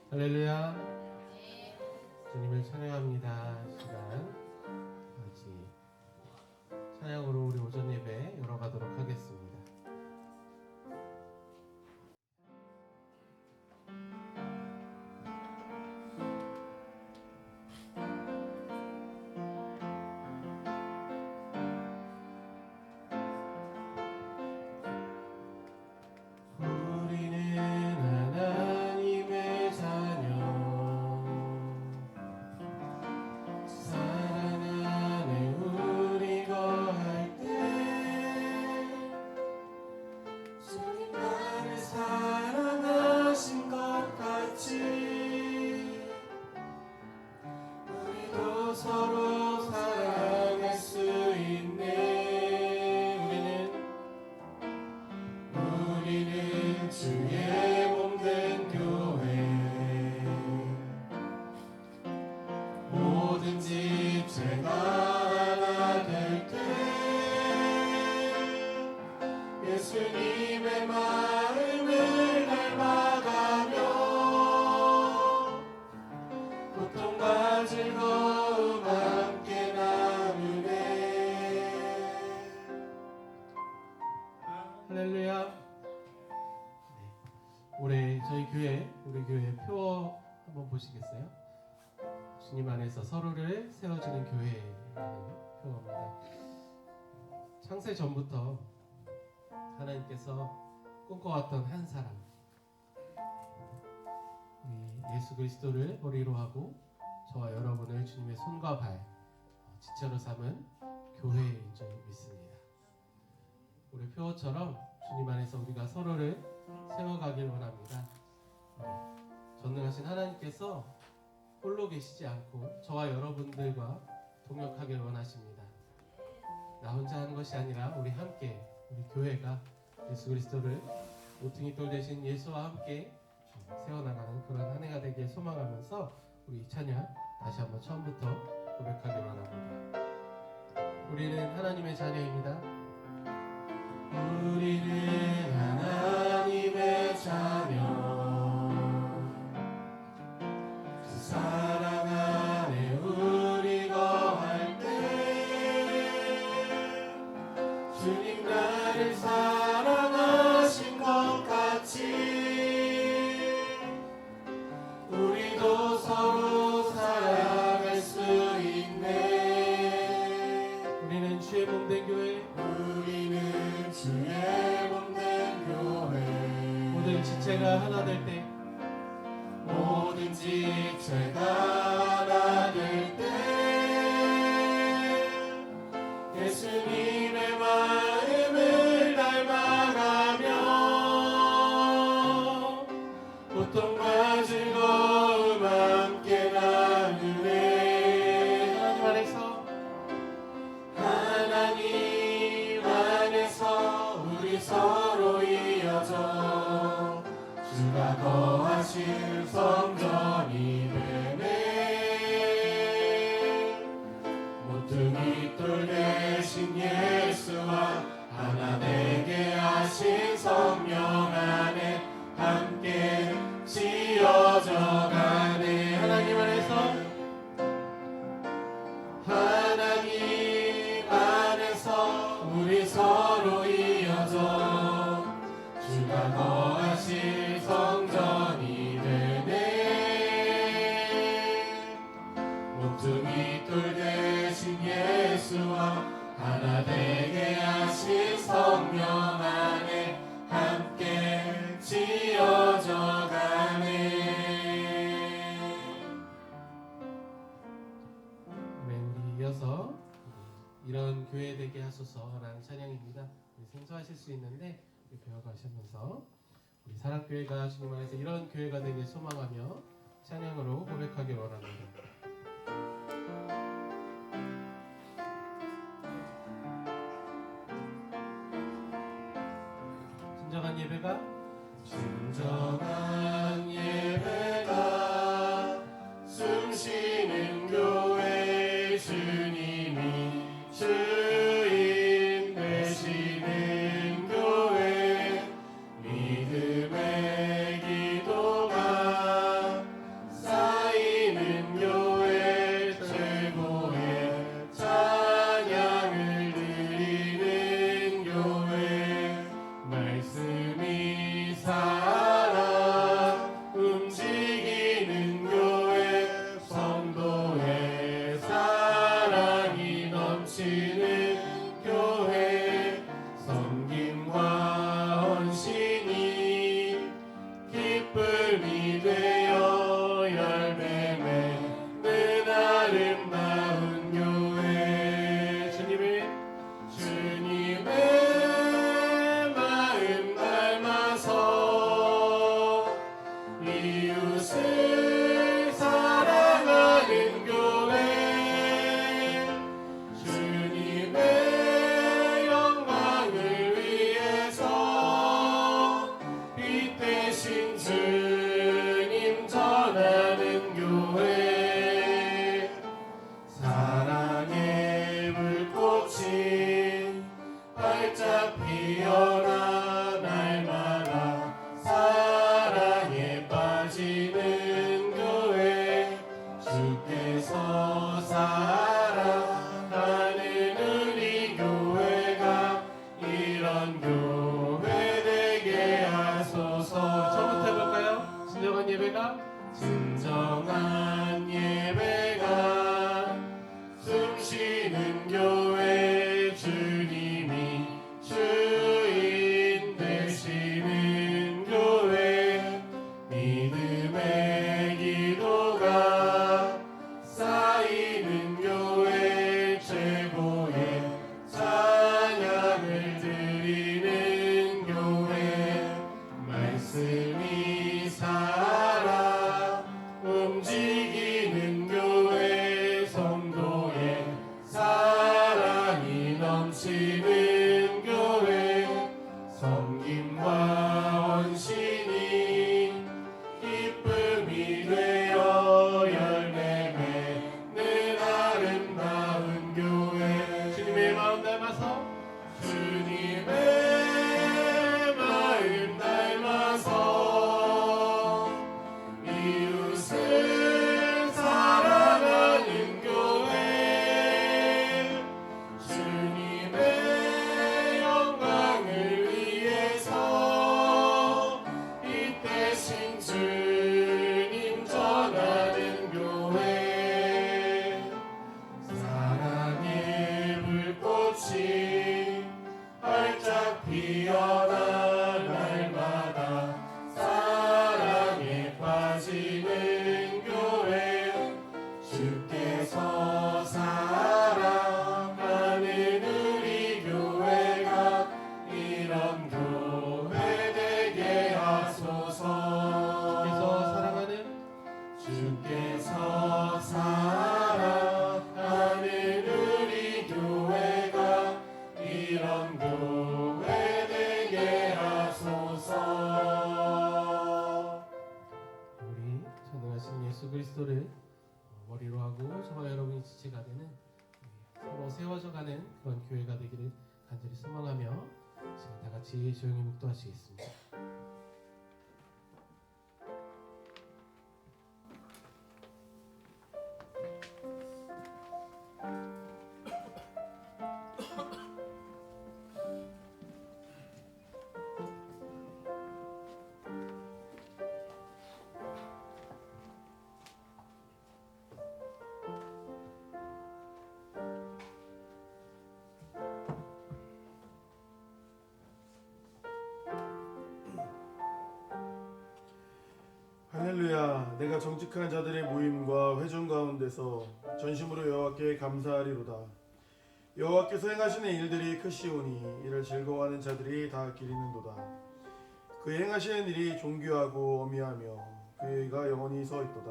할렐루야. 주님을 찬양합니다. 시간 같이 찬양으로 우리 오전 예배 열어가도록 하겠습니다. 서로 사랑할 수 있네. 우리는 주의 몸된 교회. 뭐든지 죄가 하나 될 때 예수님의 마음을 닮아가며 고통과 즐거움 함께 나누네. 할렐루야. 네. 올해 저희 교회, 우리 교회 표 한번 보시겠어요? 주님 안에서 서로를 세워주는 교회라는 표입니다. 창세 전부터 하나님께서 꿈꿔왔던 한 사람, 우리 예수 그리스도를 머리로 하고 저와 여러분을 주님의 손과 발, 지체로 삼은 교회인 줄 믿습니다. 우리 표어처럼 주님 안에서 우리가 서로를 세워가길 원합니다. 전능하신 하나님께서 홀로 계시지 않고 저와 여러분들과 동역하길 원하십니다. 나 혼자 하는 것이 아니라 우리 함께, 우리 교회가 예수 그리스도를 모퉁이 돌 대신 예수와 함께 세워나가는 그런 한 해가 되길 소망하면서 우리 이 찬양 다시 한번 처음부터 고백하길 원합니다. 우리는 하나님의 자녀입니다. 우리는 하나님의 자녀, 그 사랑 안에 우리 거할 때 주님 나를 사랑하신 것 같이 우리도 서로 사랑할 수 있네. 우리는 주의 몸된 교회. 우리는 주의 몸된 교회. 모든 지체가 하나 될 때, 모든 지체가 하나 될 때 예수님의 마음을 닮아가며 고통과 즐거움 함께 나누네. 하나님 안에서 우리 서로 이어져 주가 거하실 성전이 되네. 모퉁이 돌 대신 예수와 하나 되게 하신 성령 안에 함께 지어져 가네. 하나님 안에서 우리 서로 이어져 주가 거하실 성전이 되네. 모퉁이 돌 대신 예수와 하나 되게 하신 성령 안에 함께 지어져 가네. 네, 우리 이어서 이런 교회 되게 하소서라는 찬양입니다. 우리 생소하실 수 있는데 우리 배워가시면서 우리 사랑교회가 주님 안에서 이런 교회가 되길 소망하며 찬양으로 고백하길 원합니다. 진정한 예배가 숨쉬는 교회 주님이 주인 되시는 교회 믿음의 기도가 말씀이 살아 움직이는 교회 성도의 사랑이 넘치는 교회 섬김과 헌신이 기쁨이 되어 열매 맺는 아름다운 교회 주님의 마음 닮아서 이웃을 사랑하는 교회 주님의 영광을 위해서 빛 대신 주님 전하는 교회 사랑의 불꽃이 활짝 피어나 날마다 사랑에 빠지는 교회 주께서 사랑하는 우리 교회가 이런 교회 되게 하소서. 처음부터 해볼까요? 진정한 예배가 숨쉬는 교회 주님이 주인 되시는 교회 믿음의 기도가 쌓이는 교회 최고의 찬양을 드리는 교회 말씀이 살아 움직이는 교회 성도의 사랑이 넘치는 교회 섬김과 헌신이 기쁨이 되어 열매 맺는 아름다운 교회 주님의 마음 닮아서 이웃을 사랑하는 교회 주님의 영광을 위해서 빛 대신 주님 전하는 교회 사랑의 불꽃이 활짝 피어나 날마다 사랑에 빠지는 교회 주께서 사랑하는 우리 교회가 이런 교회 되게 하소서. 주께서 사랑하는 우리 교회가 이런 교회 되게 하소서. 우리 전능하신 예수 그리스도를 머리로 하고 저와 여러분이 지체가 되는 서로 세워져가는 그런 교회가 되기를 간절히 소망하며 지금 다 같이 조용히 묵도하시겠습니다. 할렐루야. 내가 정직한 자들의 모임과 회중 가운데서 전심으로 여호와께 감사하리로다. 여호와께서 행하시는 일들이 크시오니 이를 즐거워하는 자들이 다 기리는도다. 그의 행하시는 일이 존귀하고 어미하며 그가 영원히 서 있도다.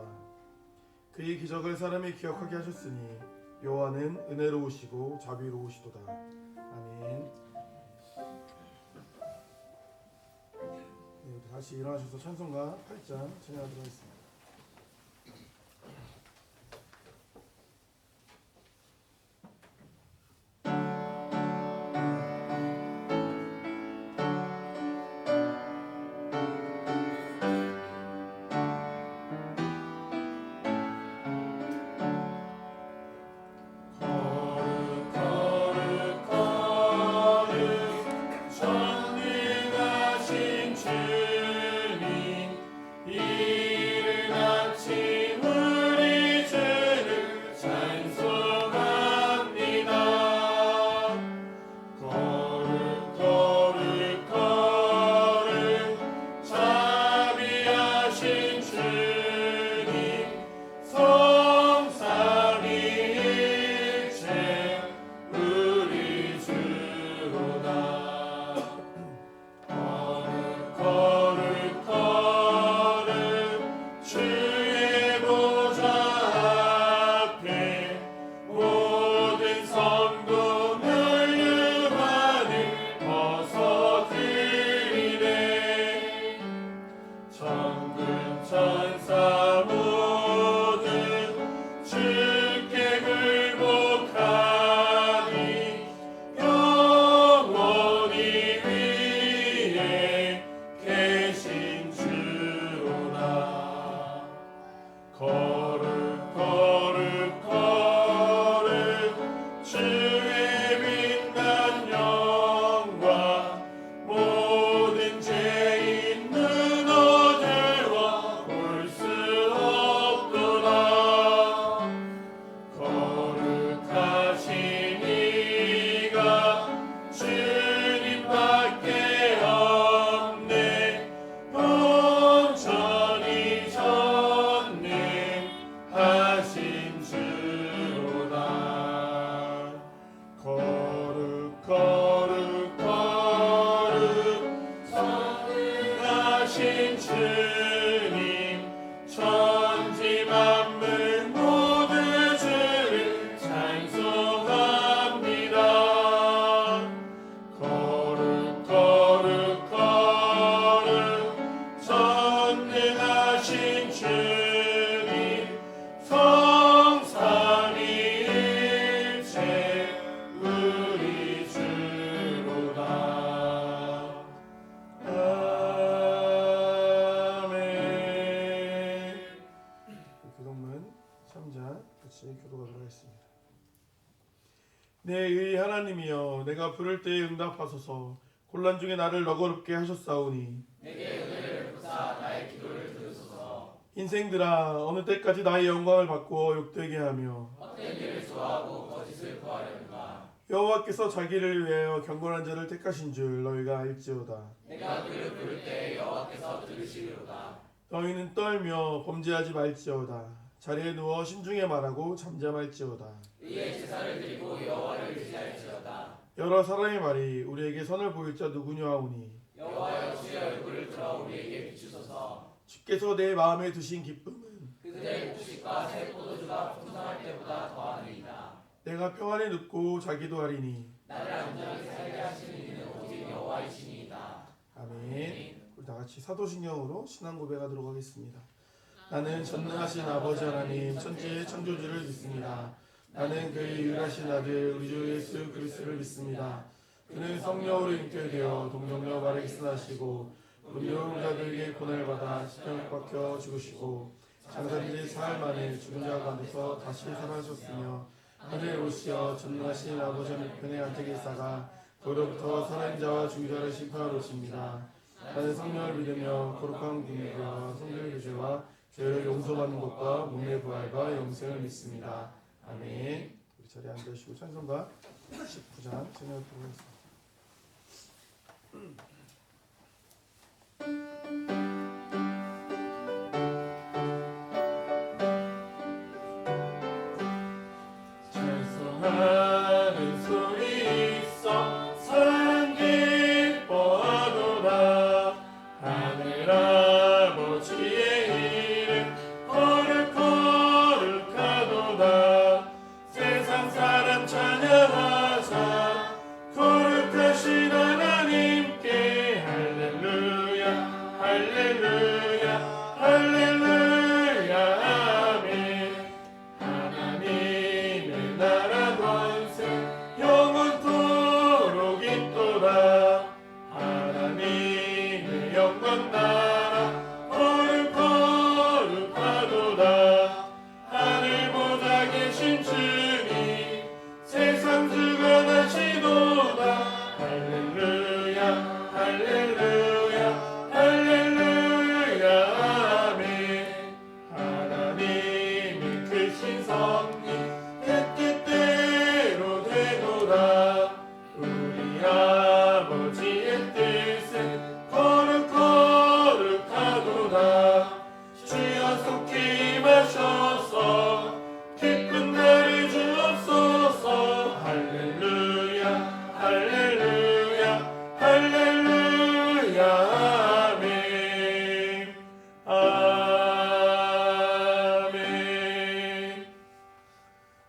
그의 기적을 사람이 기억하게 하셨으니 여호와는 은혜로우시고 자비로우시도다. 아멘. 네, 다시 일어나셔서 찬송가 8장 찬양하도록 하겠습니다. 거룩 전능하신 전능하신 주님 천지 만물 모두 주를 찬송합니다. 거룩 거룩 거룩 전능하신 주님 성삼위일체 우리 주로다. 아멘. 교동문 3장 같이 교도하도록 하겠습니다. 내 의 하나님이여, 내가 부를 때에 응답하소서. 곤란 중에 나를 너거롭게 하셨사오니 내게 은혜를 부사 나의 기도를 들으소서. 인생들아, 어느 때까지 나의 영광을 바꾸어 욕되게 하며 헛된 일을 좋아하고 거짓을 구하려는가. 여호와께서 자기를 위하여 경건한 자를 택하신 줄 너희가 알지어다. 내가 그를 부를 때 여호와께서 들으시리로다. 너희는 떨며 범죄하지 말지어다. 자리에 누워 신중히 말하고 잠잠할지어다. 의의 제사를 드리고 여호와를 의지할지어다. 여러 사람의 말이 우리에게 선을 보일 자 누구냐 하오니 여호와여, 주의 얼굴을 들어 우리에게 비추소서. 주께서 내 마음에 두신 기쁨은 그들의 곡식과 새 포도주가 풍성할 때보다 더하니이다. 내가 평안히 눕고 자기도 하리니. 나를 안전하게 살게 하시는 이는 오직 여호와이시니이다. 아멘. 우리 다같이 사도신경으로 신앙 고백하도록 하겠습니다. 나는 전능하신 아버지 하나님 천지의 창조주를 믿습니다. 나는 그의 유일하신 아들 우리 주 예수 그리스도를 믿습니다. 그는 성령으로 잉태되어 동정녀 마리아에서 나시고 문명한 자들에게 고난을 받아 십자가에 박혀 죽으시고 장사된 지 사흘 만에 죽은 자 가운데서 다시 살아나셨으며 하늘에 오시어 전능하신 아버지 우편에 앉아 계시다가 거기로부터 살아있는 자와 죽은 자를 심판하러 오십니다. 나는 성령을 믿으며 거룩한 공예와 성령의 교제와 죄를 용서받는 것과 몸의 부활과 영생을 믿습니다. 아멘. 우리 자리에 앉으시고 찬송가 19장 진행하도록 하겠습니다. 찬송하는 소리 있어 산 기뻐하도다. 하늘 아버지의 이름 거룩거룩하도다. 세상 사람 찬양하자. 거룩하신 하나님께 할렐루야 할렐루야 할렐루야 아멘. 하나님의 나라 권세 영원토록 있도다. 하나님의 영광 나라 거룩거룩하도다. 하늘 보좌 계신 주님 세상 주관하시도다. 할렐루야 할렐루야 할렐루야 아멘. 하나님의 크신 섭리 뜻대로 되도다. 우리 아버지의 뜻은 거룩거룩하도다. 주여 속히 임하셔서 기쁜 날을 주옵소서. 할렐루야 할렐루야 할렐루야 아멘. 아멘.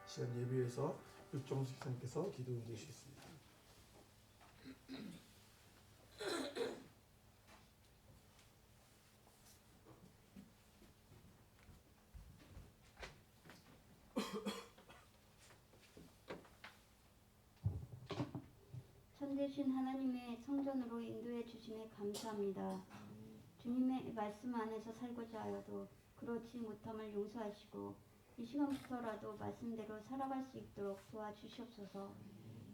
시간 예비해서 육정수 목사님께서 기도 해주시겠습니다. 참되신 하나님의 성전으로 인도해 주심에 감사합니다. 주님의 말씀 안에서 살고자 하여도 그렇지 못함을 용서하시고 이 시간부터라도 말씀대로 살아갈 수 있도록 도와주시옵소서.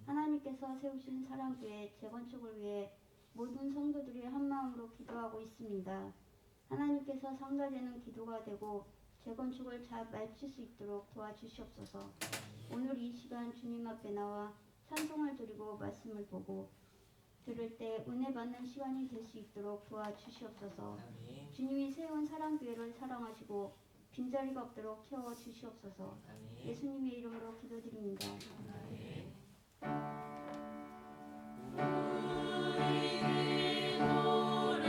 하나님께서 세우신 사랑교회 재건축을 위해 모든 성도들이 한마음으로 기도하고 있습니다. 하나님께서 성사되는 기도가 되고 재건축을 잘 마칠 수 있도록 도와주시옵소서. 오늘 이 시간 주님 앞에 나와 찬송을 드리고 말씀을 보고 들을 때 은혜 받는 시간이 될 수 있도록 도와주시옵소서. 아멘. 주님이 세운 사랑교회를 사랑하시고 빈자리가 없도록 채워주시옵소서. 아멘. 예수님의 이름으로 기도드립니다. 아멘. 우리 노래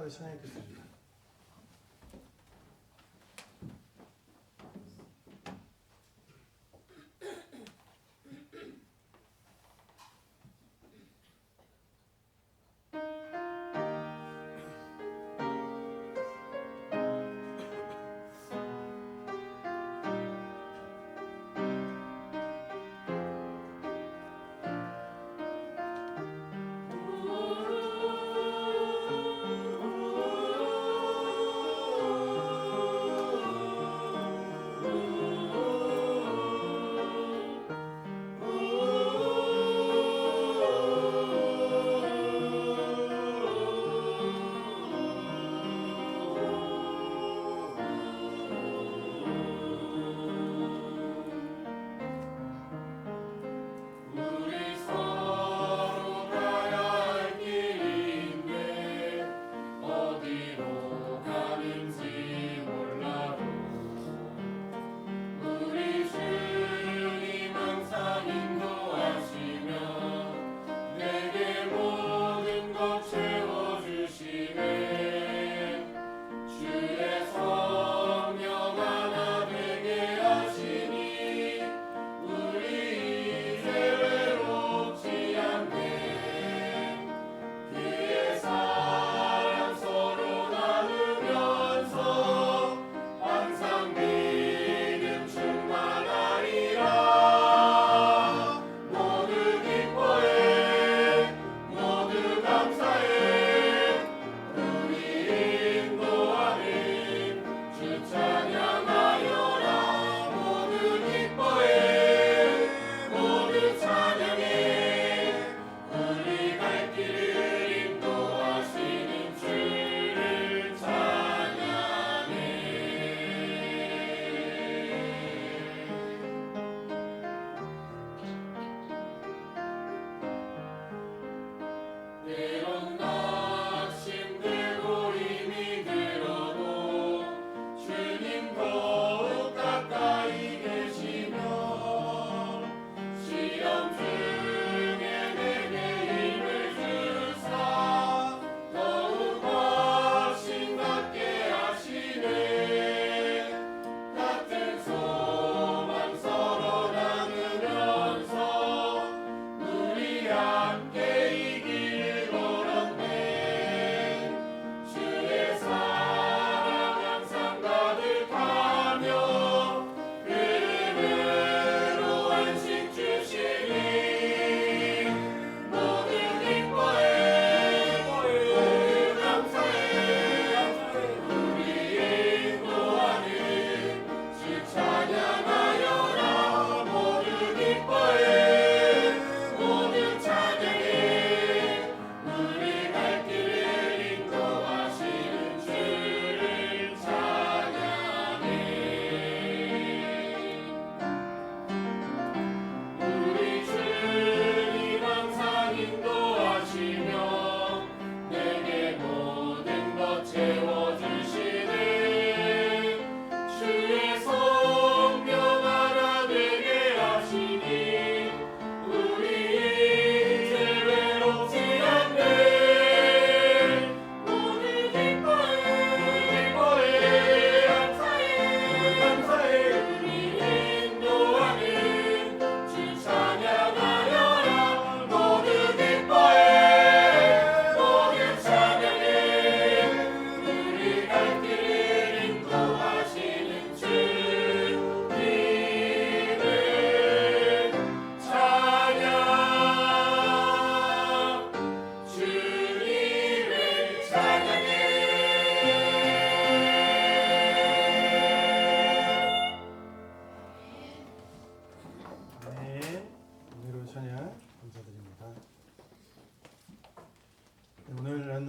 같이 찬양했겠습니다.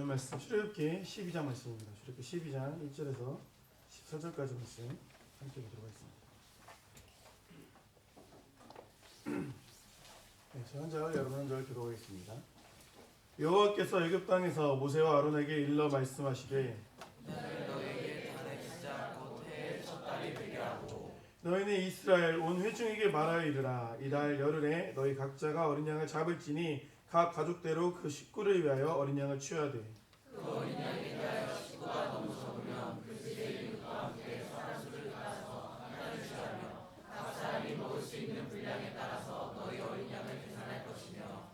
말씀 출애굽기 12장 말씀입니다. 출애굽기 12장 1절에서 14절까지 말씀 함께 보도록 하겠습니다. 네, 저 한 절, 여러분 한 절 기도하겠습니다. 여호와께서 애굽 땅에서 모세와 아론에게 일러 말씀하시되 너희에게 단의 시작 곧 해의 첫 달이 되게 하고 너희는 이스라엘 온 회중에게 말하여 이르라. 이달 열흘에 너희 각자가 어린 양을 잡을지니 각 가족대로 그 식구를 위하여 어린 양을 취하되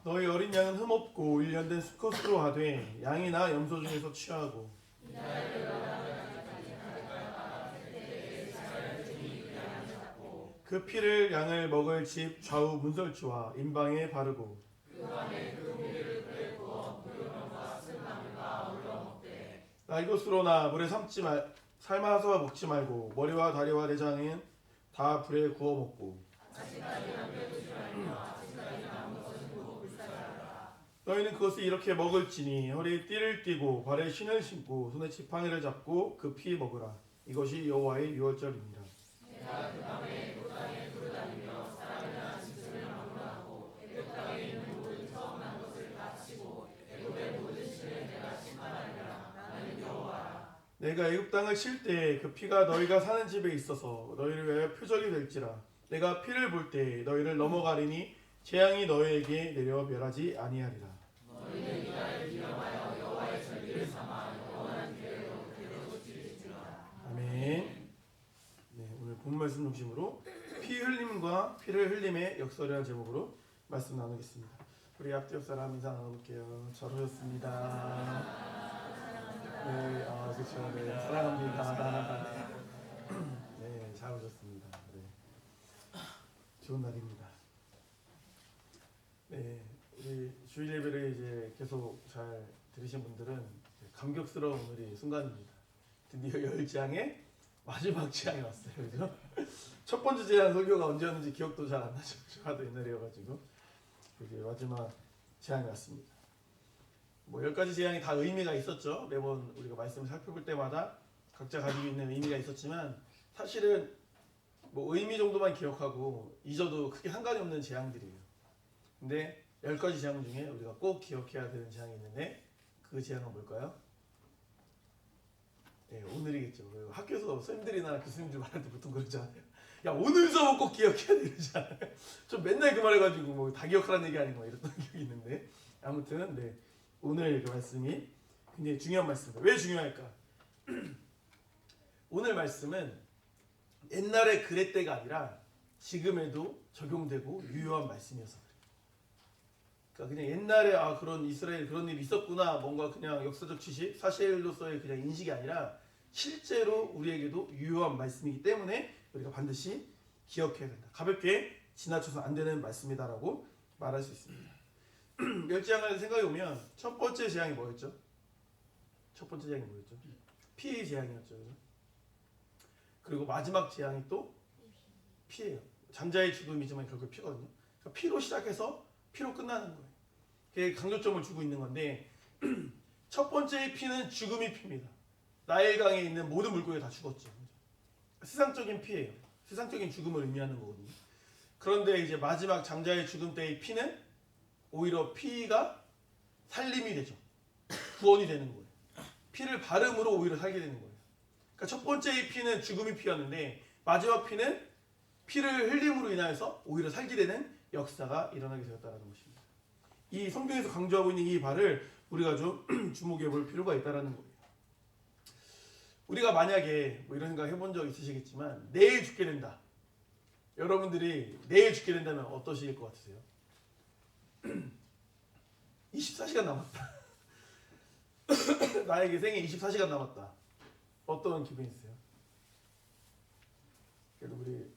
너희 어린 양은 흠없고 일련된 수컷으로 하되 양이나 염소 중에서 취하고 그 피를 양을 먹을 집 좌우 문설주와 임방에 바르고 날것으로나 물에 삶아서 먹지 말고 머리와 다리와 내장은 다 불에 구워 먹고 너희는 그것을 이렇게 먹을지니 허리에 띠를 띠고 발에 신을 신고 손에 지팡이를 잡고 그 피 먹으라. 이것이 여호와의 유월절입니다. 내가 애굽 땅을 칠 때 그 피가 너희가 사는 집에 있어서 너희를 위하여 표적이 될지라. 내가 피를 볼 때 너희를 넘어가리니 재앙이 너희에게 내려 멸하지 아니하리라. 아멘. 네, 오늘 본 말씀 중심으로 피 흘림과 피를 흘림의 역설이라는 제목으로 말씀 나누겠습니다. 우리 앞뒤 옆 사람 인사 나눠볼게요. 잘 오셨습니다. 네, 그렇죠. 네, 사랑합니다. 네, 잘 오셨습니다. 네, 좋은 날입니다. 네, 우리 주일 예배를 이제 계속 잘 들으신 분들은 감격스러운 오늘이 순간입니다. 드디어 10장의 마지막 재앙이 왔어요. 그죠? 첫 번째 재앙 설교가 언제였는지 기억도 잘 안 나죠. 하도 옛날이어가지고 이제 마지막 재앙이 왔습니다. 뭐 10가지 재앙이 다 의미가 있었죠. 매번 우리가 말씀을 살펴볼 때마다 각자 가지고 있는 의미가 있었지만 사실은 뭐 의미 정도만 기억하고 잊어도 크게 상관이 없는 재앙들이에요. 근데 10가지 재앙 중에 우리가 꼭 기억해야 되는 재앙이 있는데 그 재앙은 뭘까요? 네, 오늘이겠죠. 학교에서 선생님들이나 교수님들 말할 때 보통 그러잖아요. 야, 오늘 수업은 꼭 기억해야 되잖아요. 좀 맨날 그 말해가지고 뭐 다 기억하라는 얘기 아니고 이랬던 기억이 있는데 아무튼 네, 오늘 그 말씀이 굉장히 중요한 말씀입니다. 왜 중요할까? 오늘 말씀은 옛날에 그랬대가 아니라 지금에도 적용되고 유효한 말씀이어서 그래요. 그러니까 그냥 옛날에 그런 이스라엘 그런 일이 있었구나 뭔가 그냥 역사적 지식 사실로서의 그냥 인식이 아니라 실제로 우리에게도 유효한 말씀이기 때문에 우리가 반드시 기억해야 된다. 가볍게 지나쳐서 안 되는 말씀이다라고 말할 수 있습니다. 10재앙을 생각해 보면 첫 번째 재앙이 뭐였죠? 첫 번째 재앙이 뭐였죠? 피의 재앙이었죠. 그죠? 그리고 마지막 재앙이 또 피예요. 잠자의 죽음이지만 결국 피거든요. 그러니까 피로 시작해서 피로 끝나는 거예요. 그게 강조점을 주고 있는 건데 첫 번째의 피는 죽음의 피입니다. 나일강에 있는 모든 물고기 다 죽었죠. 세상적인 피예요. 세상적인 죽음을 의미하는 거거든요. 그런데 이제 마지막 장자의 죽음 때의 피는 오히려 피가 살림이 되죠. 구원이 되는 거예요. 피를 바름으로 오히려 살게 되는 거예요. 그러니까 첫 번째의 피는 죽음의 피였는데 마지막 피는 피를 흘림으로 인하여서 오히려 살게 되는 역사가 일어나게 되었다는 것입니다. 이 성경에서 강조하고 있는 이 바를 우리가 좀 주목해 볼 필요가 있다는 거예요. 우리가 만약에 뭐 이런 생각 해본 적 있으시겠지만 내일 죽게 된다. 여러분들이 내일 죽게 된다면 어떠실 것 같으세요? 24시간 남았다. 나에게 생애 24시간 남았다. 어떤 기분이 있어요? 그래도 우리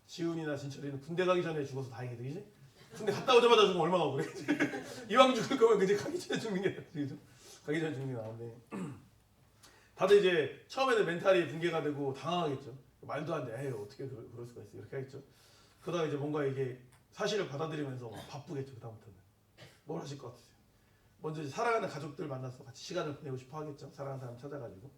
지훈이나 진철이는 군대 가기 전에 죽어서 다행이다, 그지? 군대 갔다 오자마자 죽으면 얼마나 억울해. 이왕 죽을 거면 그냥 가기 전에 죽는 게 낫지, 그죠? 가기 전에 죽는 게 나은데 다들 이제 처음에는 멘탈이 붕괴가 되고 당황하겠죠. 말도 안 돼. 에이, 어떻게 그럴 수가 있어. 이렇게 하겠죠. 그러다가 이제 뭔가 이게 사실을 받아들이면서 막 바쁘겠죠. 그다음부터는. 뭘 하실 것 같으세요? 먼저 이제 사랑하는 가족들 만나서 같이 시간을 보내고 싶어 하겠죠. 사랑하는 사람 찾아가지고.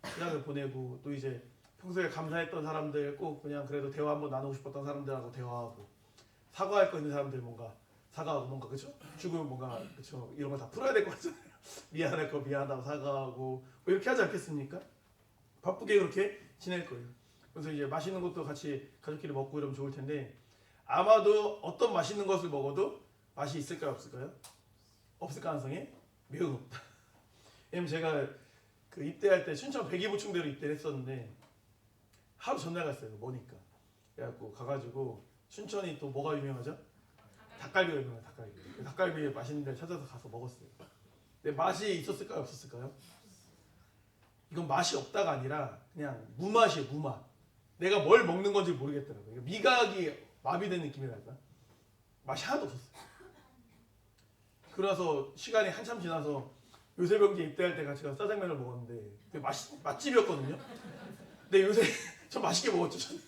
시간을 보내고 또 이제 평소에 감사했던 사람들 꼭 그냥 그래도 대화 한번 나누고 싶었던 사람들하고 대화하고 사과할 거 있는 사람들 뭔가 사과하고 뭔가 그쵸? 죽으면 뭔가 그쵸? 이런 거 다 풀어야 될 것 같잖아요. 미안할 거 미안하다고 사과하고 뭐 이렇게 하지 않겠습니까? 바쁘게 그렇게 지낼 거예요. 그래서 이제 맛있는 것도 같이 가족끼리 먹고 이러면 좋을 텐데 아마도 어떤 맛있는 것을 먹어도 맛이 있을까요 없을까요? 없을 가능성이 매우 높다. 왜냐면 제가 그 입대할 때 춘천 백이보충대로 입대를 했었는데 하루 전날 갔어요. 머니까. 그래갖고 가가지고 춘천이 또 뭐가 유명하죠? 닭갈비가 유명해요. 닭갈비. 닭갈비 맛있는 데 찾아서 가서 먹었어요. 근데 맛이 있었을까요? 없었을까요? 이건 맛이 없다가 아니라 그냥 무맛이에요. 무맛. 내가 뭘 먹는 건지 모르겠더라고요. 미각이 마비된 느낌이랄까? 맛이 하나도 없었어요. 그러나서 시간이 한참 지나서 요새병제 입대할 때 같이 가서 짜장면을 먹었는데 그게 맛집이었거든요. 근데 요새 전 맛있게 먹었죠. 전.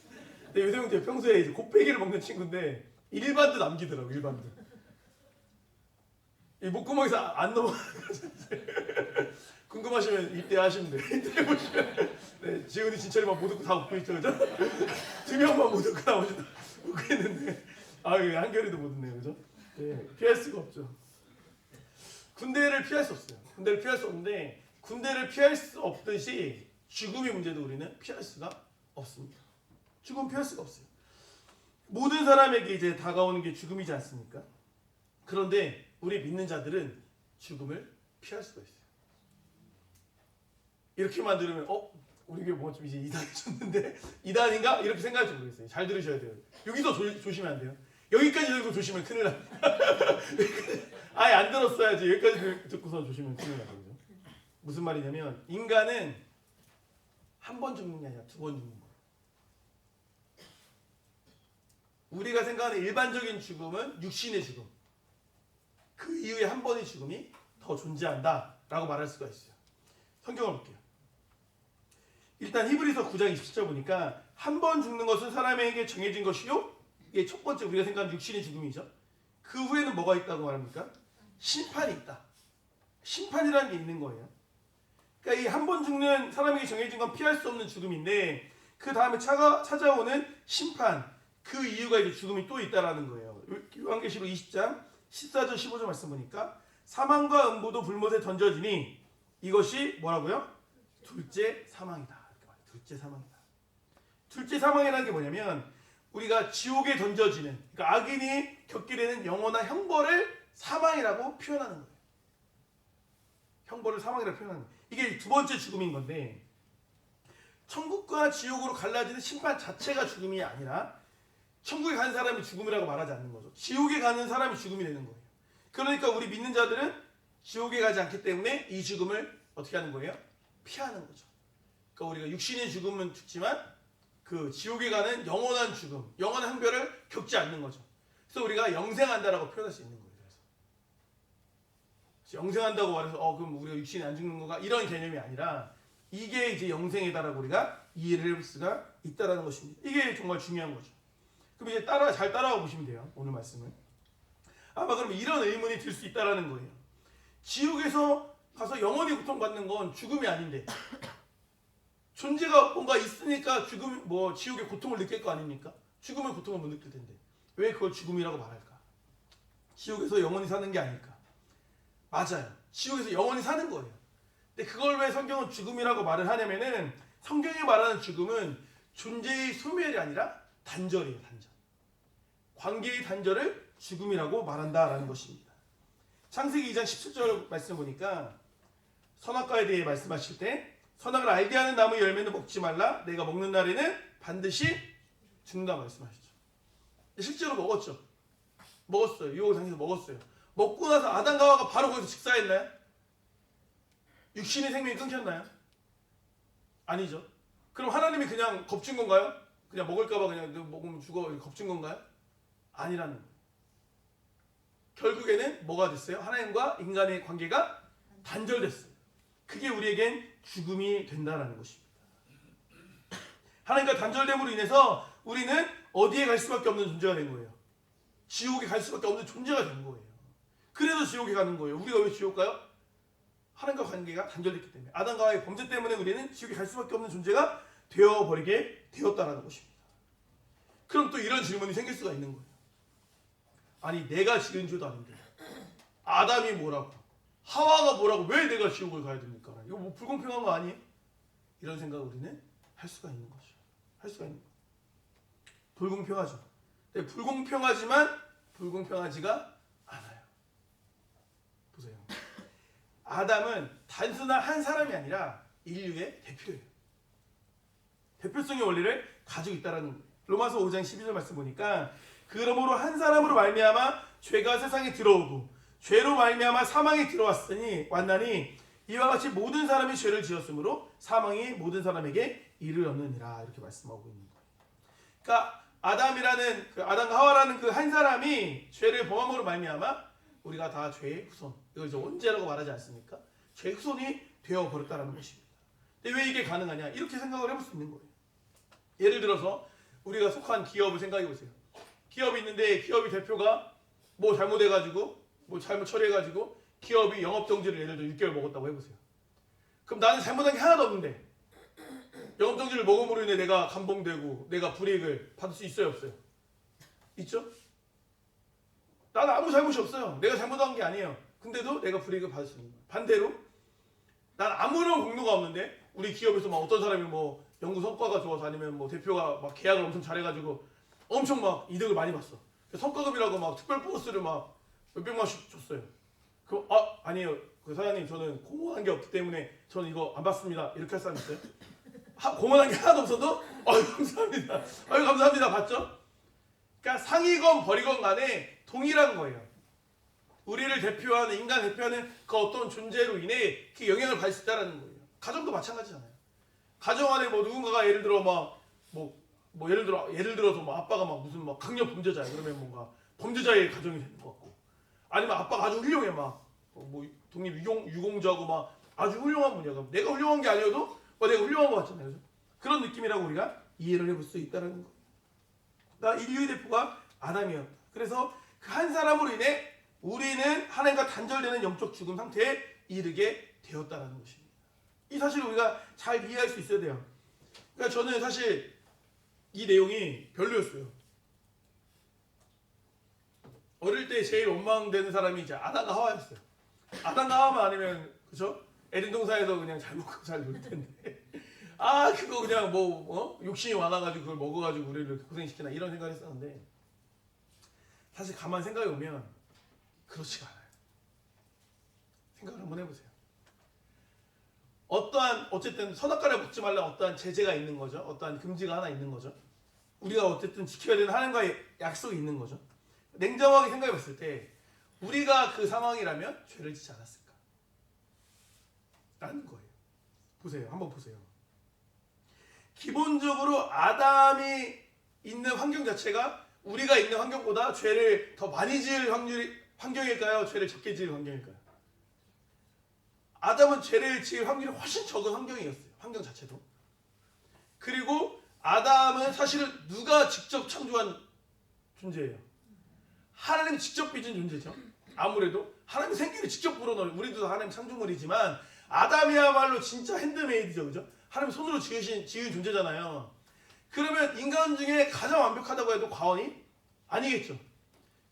근데 요새병제 평소에 이제 곱빼기를 먹는 친구인데 일반도 남기더라고. 일반도. 이 목구멍에서 안 넘어. 궁금하시면 입대하시면 돼요. 입대해보시면. 네, 지훈이 진철이만 못 웃고 다 웃고 있죠. 그죠? 두 명만 못 웃고 나머지 다 웃고 있는데 한결이도 못 웃네요. 그죠? 네, 피할 수가 없죠. 군대를 피할 수 없어요. 군대를 피할 수 없는데 군대를 피할 수 없듯이 죽음의 문제도 우리는 피할 수가 없습니다. 죽음 피할 수가 없어요. 모든 사람에게 이제 다가오는 게 죽음이지 않습니까? 그런데 우리 믿는 자들은 죽음을 피할 수가 있어요. 이렇게만 들으면 우리 교회 뭐좀 이제 이단해졌는데 이단인가? 이렇게 생각할지 모르겠어요. 잘 들으셔야 돼요. 여기서 조심해야 돼요. 여기까지 들고 조심하면 큰일 납니다. 아예 안 들었어야지. 여기까지 듣고서 조심하면 큰일 나거든요. 무슨 말이냐면 인간은 한 번 죽는 게 아니라 두 번 죽는 거예요. 우리가 생각하는 일반적인 죽음은 육신의 죽음. 그 이후에 한 번의 죽음이 더 존재한다라고 말할 수가 있어요. 성경을 볼게요. 일단 히브리서 9장 27절 보니까 한 번 죽는 것은 사람에게 정해진 것이요. 이게 첫 번째 우리가 생각하는 육신의 죽음이죠. 그 후에는 뭐가 있다고 말합니까? 심판이 있다. 심판이라는 게 있는 거예요. 그러니까 이 한 번 죽는 사람에게 정해진 건 피할 수 없는 죽음인데 그 다음에 찾아오는 심판, 그 이유가 이제 죽음이 또 있다라는 거예요. 요한계시록 20장 14절 15절 말씀 보니까 사망과 음부도 불못에 던져지니 이것이 뭐라고요? 둘째 사망이다. 이렇게 말해요. 둘째 사망이다. 둘째 사망이라는 게 뭐냐면 우리가 지옥에 던져지는, 그러니까 악인이 겪게 되는 영원한 형벌을 사망이라고 표현하는 거예요. 형벌을 사망이라고 표현하는 거예요. 이게 두 번째 죽음인 건데 천국과 지옥으로 갈라지는 심판 자체가 죽음이 아니라 천국에 가는 사람이 죽음이라고 말하지 않는 거죠. 지옥에 가는 사람이 죽음이 되는 거예요. 그러니까 우리 믿는 자들은 지옥에 가지 않기 때문에 이 죽음을 어떻게 하는 거예요? 피하는 거죠. 그러니까 우리가 육신의 죽음은 죽지만 그 지옥에 가는 영원한 죽음, 영원한 형벌을 겪지 않는 거죠. 그래서 우리가 영생한다라고 표현할 수 있는 거예요. 그래서 영생한다고 말해서 그럼 우리가 육신이 안 죽는 건가? 이런 개념이 아니라 이게 이제 영생이다라고 우리가 이해를 해볼 수가 있다라는 것입니다. 이게 정말 중요한 거죠. 그럼 이제 잘 따라와 보시면 돼요. 오늘 말씀을. 아마 그럼 이런 의문이 들 수 있다라는 거예요. 지옥에서 가서 영원히 고통받는 건 죽음이 아닌데 존재가 뭔가 있으니까 지옥의 고통을 느낄 거 아닙니까? 죽음의 고통을 못 느낄 텐데 왜 그걸 죽음이라고 말할까? 지옥에서 영원히 사는 게 아닐까? 맞아요. 지옥에서 영원히 사는 거예요. 근데 그걸 왜 성경은 죽음이라고 말을 하냐면은 성경이 말하는 죽음은 존재의 소멸이 아니라 단절이에요. 단절. 관계의 단절을 죽음이라고 말한다라는 것입니다. 창세기 2장 17절 말씀 보니까 선악과에 대해 말씀하실 때 선악을 알게 하는 나무 열매는 먹지 말라. 내가 먹는 날에는 반드시 죽는다 말씀하시죠. 실제로 먹었죠. 먹었어요. 유혹을 당해서 먹었어요. 먹고 나서 아담과 하와가 바로 거기서 식사했나요? 육신의 생명이 끊겼나요? 아니죠. 그럼 하나님이 그냥 겁준 건가요? 그냥 먹을까봐 그냥 먹으면 죽어 겁준 건가요? 아니라는 거예요. 결국에는 뭐가 됐어요? 하나님과 인간의 관계가 단절됐어요. 그게 우리에겐 죽음이 된다라는 것입니다. 하나님과 단절됨으로 인해서 우리는 어디에 갈 수밖에 없는 존재가 된 거예요. 지옥에 갈 수밖에 없는 존재가 된 거예요. 그래서 지옥에 가는 거예요. 우리가 왜 지옥 가요? 하나님과 관계가 단절됐기 때문에. 아담과 하와의 범죄 때문에 우리는 지옥에 갈 수밖에 없는 존재가 되어버리게 되었다라는 것입니다. 그럼 또 이런 질문이 생길 수가 있는 거예요. 아니 내가 지은 죄도 아닌데 아담이 뭐라고 하와가 뭐라고 왜 내가 지옥을 가야 됩니까? 이거 뭐 불공평한 거 아니에요? 이런 생각을 우리는 할 수가 있는 거죠. 할 수가 있는 거예요. 불공평하죠. 네, 불공평하지만 불공평하지가 않아요. 보세요. 아담은 단순한 한 사람이 아니라 인류의 대표예요. 대표성의 원리를 가지고 있다라는 거예요. 로마서 5장 12절 말씀 보니까 그러므로 한 사람으로 말미암아 죄가 세상에 들어오고 죄로 말미암아 사망이 들어왔으니 왔나니 이와 같이 모든 사람이 죄를 지었으므로 사망이 모든 사람에게 이르렀느니라 이렇게 말씀하고 있는 거예요. 그러니까 아담이라는 아담과 하와라는 그 한 사람이 죄를 범함으로 말미암아 우리가 다 죄의 후손, 이걸 이제 원죄라고 말하지 않습니까? 죄의 후손이 되어 버렸다라는 것입니다. 근데 왜 이게 가능하냐? 이렇게 생각을 해볼 수 있는 거예요. 예를 들어서 우리가 속한 기업을 생각해 보세요. 기업이 있는데 기업이 대표가 뭐 잘못해가지고 뭐 잘못 처리해가지고 기업이 영업정지를 예를 들어 6개월 먹었다고 해보세요. 그럼 나는 잘못한 게 하나도 없는데 영업정지를 먹음으로 인해 내가 감봉되고 내가 불이익을 받을 수 있어요, 없어요? 있죠? 나는 아무 잘못이 없어요. 내가 잘못한 게 아니에요. 근데도 내가 불이익을 받을 수 있는 거예요. 반대로 난 아무런 공로가 없는데 우리 기업에서 막 어떤 사람이 뭐 연구 성과가 좋아서 아니면 뭐 대표가 막 계약을 엄청 잘해가지고 엄청 막 이득을 많이 봤어. 성과급이라고 막 특별 보너스를 막 몇백만 원씩 줬어요. 그럼 아니에요. 그 사장님 저는 공헌한 게 없기 때문에 저는 이거 안 받습니다. 이렇게 할 사람 있어요? 공헌한 게 하나도 없어도 감사합니다. 감사합니다. 봤죠? 그러니까 상이건 벌이건 간에 동일한 거예요. 우리를 대표하는 인간 대표하는 그 어떤 존재로 인해 그 영향을 받을 수 있다는 거예요. 가정도 마찬가지잖아요. 가정 안에 뭐 누군가가 예를 들어 예를 들어서 뭐 아빠가 막 무슨 막 강력 범죄자야. 그러면 뭔가 범죄자의 가정이 되는 것 같고, 아니면 아빠가 아주 훌륭해 막 뭐 독립 유공자고 막 아주 훌륭한 분이야. 그럼 내가 훌륭한 게 아니어도 내가 훌륭한 것 같잖아요. 그래서 그런 느낌이라고 우리가 이해를 해볼 수 있다는 거예요. 그러니까 인류의 대표가 아담이었다. 그래서 그 한 사람으로 인해 우리는 하나님과 단절되는 영적 죽음 상태에 이르게 되었다는 것입니다. 이 사실을 우리가 잘 이해할 수 있어야 돼요. 그러니까 저는 사실 이 내용이 별로였어요. 어릴 때 제일 원망되는 사람이 이제 아담과 하와였어요. 아담과 하와만 아니면 그죠? 에덴 동산에서 그냥 잘 먹고 잘 놀 텐데 그거 그냥 욕심이 많아가지고 그걸 먹어가지고 우리를 고생시키나 이런 생각을 했었는데, 사실 가만 생각해 보면 그렇지가 않아요. 생각을 한번 해보세요. 어쨌든 선악과를 먹지 말라 어떠한 제재가 있는 거죠. 어떠한 금지가 하나 있는 거죠. 우리가 어쨌든 지켜야 되는 하나님과의 약속이 있는 거죠. 냉정하게 생각해 봤을 때 우리가 그 상황이라면 죄를 짓지 않았을까? 라는 거예요. 보세요. 한번 보세요. 기본적으로 아담이 있는 환경 자체가 우리가 있는 환경보다 죄를 더 많이 지을 환경일까요? 죄를 적게 지을 환경일까요? 아담은 죄를 지을 확률이 훨씬 적은 환경이었어요. 환경 자체도. 그리고 아담은 사실은 누가 직접 창조한 존재예요. 하나님이 직접 빚은 존재죠. 아무래도 하나님이 생기를 직접 불어넣어요. 우리도 하나님 창조물이지만 아담이야말로 진짜 핸드메이드죠. 그죠? 하나님 손으로 지은 존재잖아요. 그러면 인간 중에 가장 완벽하다고 해도 과언이 아니겠죠.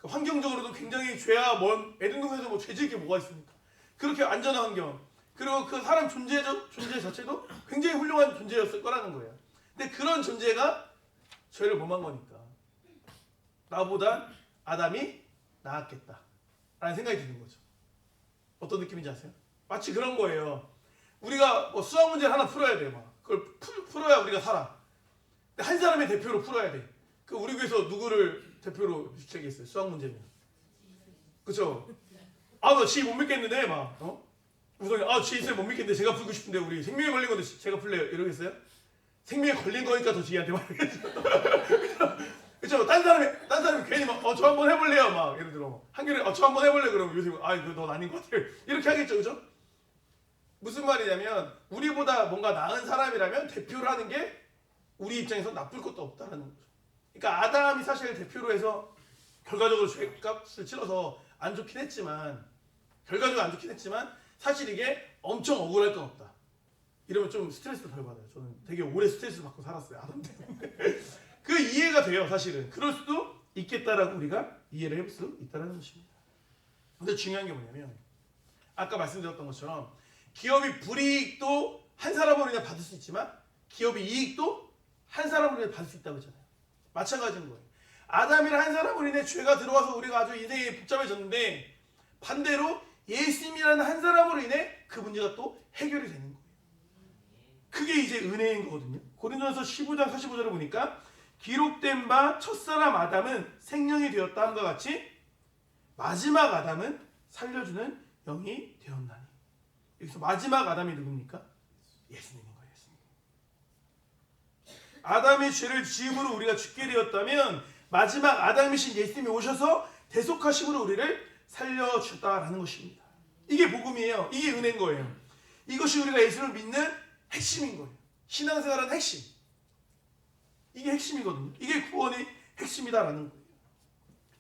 환경적으로도 굉장히 죄와 먼 에덴 동산에서 뭐 죄 지을 게 뭐가 있습니까? 그렇게 안전한 환경, 그리고 그 사람 존재 자체도 굉장히 훌륭한 존재였을 거라는 거예요. 근데 그런 존재가 죄를 범한 거니까 나보다 아담이 나았겠다 라는 생각이 드는 거죠. 어떤 느낌인지 아세요? 마치 그런 거예요. 우리가 수학 문제를 하나 풀어야 돼요. 그걸 풀어야 우리가 살아. 근데 한 사람의 대표로 풀어야 돼. 우리 교회에서 누구를 대표로 유치하겠어요? 수학 문제면. 그쵸? 나 지 못 믿겠는데 우선 지 있으면 못 믿겠는데 제가 풀고 싶은데 우리 생명에 걸린 건데 제가 풀래요. 이러겠어요? 생명에 걸린 거니까 더 지한테 말하겠죠. 그쵸? 딴 사람이 괜히 저 한번 해볼래요. 예를 들어 한결에 저 한번 해볼래 그러면 요새 그거 넌 아닌 것 같아. 이렇게 하겠죠. 그죠? 무슨 말이냐면 우리보다 뭔가 나은 사람이라면 대표를 하는 게 우리 입장에서 나쁠 것도 없다는 거죠. 그러니까 아담이 사실 대표로 해서 결과적으로 죄값을 치러서 안 좋긴 했지만 사실 이게 엄청 억울할 건 없다. 이러면 좀 스트레스를 덜 받아요. 저는 되게 오래 스트레스를 받고 살았어요. 아담 때문에. 그 이해가 돼요. 사실은. 그럴 수도 있겠다라고 우리가 이해를 해볼 수 있다는 것입니다. 근데 중요한 게 뭐냐면 아까 말씀드렸던 것처럼 기업이 불이익도 한 사람으로 인해 받을 수 있지만 기업의 이익도 한 사람으로 인해 받을 수 있다고 했잖아요. 마찬가지인 거예요. 아담이란 한 사람으로 인해 죄가 들어와서 우리가 아주 인생이 복잡해졌는데 반대로 예수님이라는 한 사람으로 인해 그 문제가 또 해결이 되는 거예요. 그게 이제 은혜인 거거든요. 고린도전서 15장 45절을 보니까 기록된 바 첫사람 아담은 생명이 되었다 함과 같이 마지막 아담은 살려주는 영이 되었나니. 여기서 마지막 아담이 누굽니까? 예수님인 거예요. 예수님. 아담의 죄를 지음으로 우리가 죽게 되었다면 마지막 아담이신 예수님이 오셔서 대속하심으로 우리를 살려주셨다라는 것입니다. 이게 복음이에요. 이게 은혜인 거예요. 이것이 우리가 예수를 믿는 핵심인 거예요. 신앙생활의 핵심. 이게 핵심이거든요. 이게 구원의 핵심이다라는 거예요.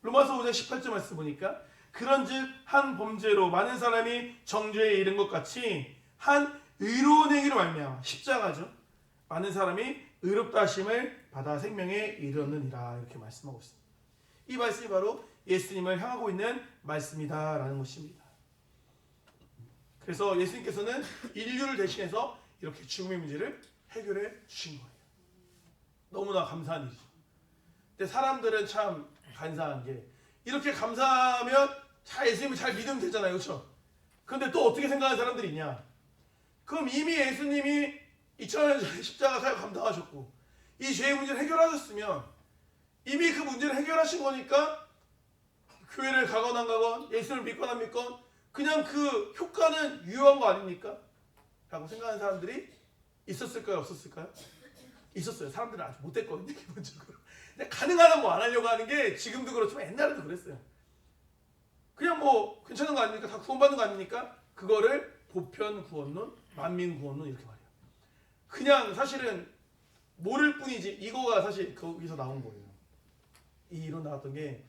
로마서 5장 18절 말씀 보니까 그런즉 한 범죄로 많은 사람이 정죄에 이른 것 같이 한 의로운 행위로 말미암아 십자가죠. 많은 사람이 의롭다 하심을 받아 생명에 이르렀느니라 이렇게 말씀하고 있습니다. 이 말씀이 바로 예수님을 향하고 있는 말씀이다라는 것입니다. 그래서 예수님께서는 인류를 대신해서 이렇게 죽음의 문제를 해결해 주신 거예요. 너무나 감사한 일이죠. 근데 사람들은 참 간사한 게 이렇게 감사하면 예수님을 잘 믿으면 되잖아요. 그렇죠? 그런데 또 어떻게 생각하는 사람들이 있냐? 그럼 이미 예수님이 2000년 전에 십자가 사역 감당하셨고 이 죄의 문제를 해결하셨으면 이미 그 문제를 해결하신 거니까 교회를 가건 안 가건 예수님을 믿건 안 믿건 그냥 그 효과는 유효한 거 아닙니까? 라고 생각하는 사람들이 있었을까요? 없었을까요? 있었어요. 사람들은 아주 못됐거든요. 기본적으로. 근데 가능하면 뭐 안 하려고 하는 게 지금도 그렇지만 옛날에도 그랬어요. 그냥 뭐 괜찮은 거 아닙니까? 다 구원받는 거 아닙니까? 그거를 보편 구원론, 만민 구원론 이렇게 말해요. 그냥 사실은 모를 뿐이지 이거가 사실 거기서 나온 거예요. 이 이론 나왔던 게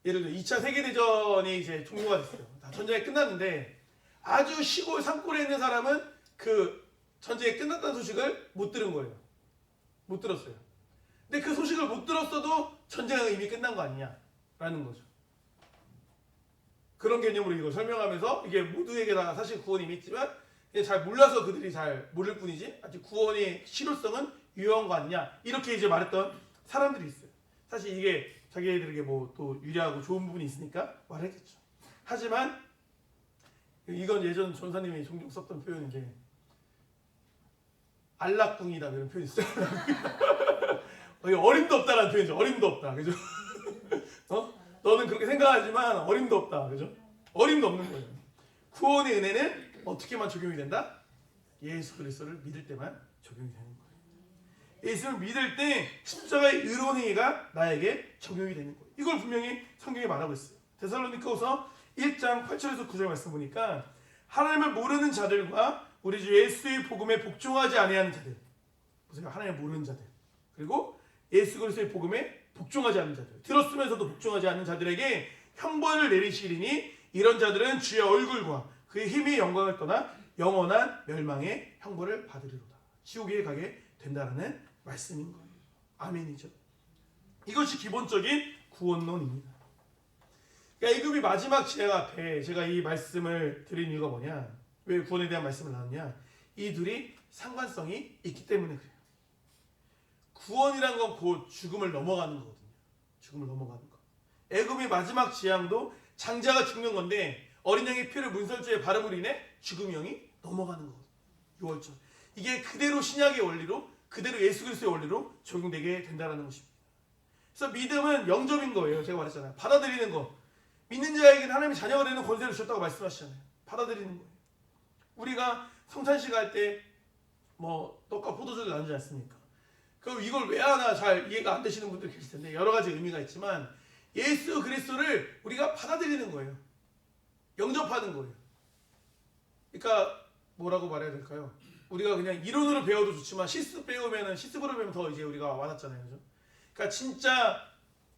예를 들어 2차 세계대전이 이제 종료가 됐어요. 다 전쟁이 끝났는데 아주 시골 산골에 있는 사람은 그 전쟁이 끝났다는 소식을 못 들은 거예요. 못 들었어요. 근데 그 소식을 못 들었어도 전쟁은 이미 끝난 거 아니냐라는 거죠. 그런 개념으로 이걸 설명하면서 이게 모두에게 다 사실 구원이 이미 있지만 잘 몰라서 그들이 잘 모를 뿐이지 아직 구원의 실효성은 유효한 거 아니냐 이렇게 이제 말했던 사람들이 있어요. 사실 이게 자기들에게 뭐 또 유리하고 좋은 부분이 있으니까 말했겠죠. 하지만 이건 예전 전사님이 종종 썼던 표현인데 안락궁이다 이런 표현이 있어요. 어림도 없다라는 표현이죠. 어림도 없다. 그죠? 너는 그렇게 생각하지만 어림도 없다. 그죠? 어림도 없는 거예요. 구원의 은혜는 어떻게만 적용이 된다? 예수 그리스도를 믿을 때만 적용이 되는 거예요. 예수를 믿을 때 십자가의 의로운 행위가 나에게 적용이 되는 거예요. 이걸 분명히 성경에 말하고 있어요. 데살로니가후서 1장 8절에서 9절 말씀 보니까 하나님을 모르는 자들과 우리 주 예수의 복음에 복종하지 아니하는 자들, 보세요. 하나님을 모르는 자들, 그리고 예수 그리스도의 복음에 복종하지 않는 자들, 들었으면서도 복종하지 않는 자들에게 형벌을 내리시리니 이런 자들은 주의 얼굴과 그의 힘의 영광을 떠나 영원한 멸망의 형벌을 받으리로다. 지옥에 가게 된다라는 말씀인 거예요. 아멘이죠. 이것이 기본적인 구원론입니다. 그러니까 애굽이 마지막 지향 앞에 제가 이 말씀을 드린 이유가 뭐냐? 왜 구원에 대한 말씀을 나눴냐? 이 둘이 상관성이 있기 때문에 그래요. 구원이란 건 곧 죽음을 넘어가는 거거든요. 죽음을 넘어가는 거. 애굽의 마지막 지향도 장자가 죽는 건데 어린 양의 피를 문설주에 바름으로 인해 죽음의 영이 넘어가는 거거든요. 6월절. 이게 그대로 신약의 원리로 그대로 예수 그리스도의 원리로 적용되게 된다는 것입니다. 그래서 믿음은 영접인 거예요. 제가 말했잖아요. 받아들이는 거. 믿는 자에게는 하나님의 자녀가 되는 권세를 주셨다고 말씀하시잖아요. 받아들이는 거예요. 우리가 성찬식 할 때 뭐 떡과 포도주를 나누지 않습니까? 그럼 이걸 왜 하나 잘 이해가 안 되시는 분들 계실 텐데 여러 가지 의미가 있지만 예수 그리스도를 우리가 받아들이는 거예요. 영접하는 거예요. 그러니까 뭐라고 말해야 될까요? 우리가 그냥 이론으로 배워도 좋지만 시스부로 배우면 더 이제 우리가 와닿잖아요. 그죠? 그러니까 진짜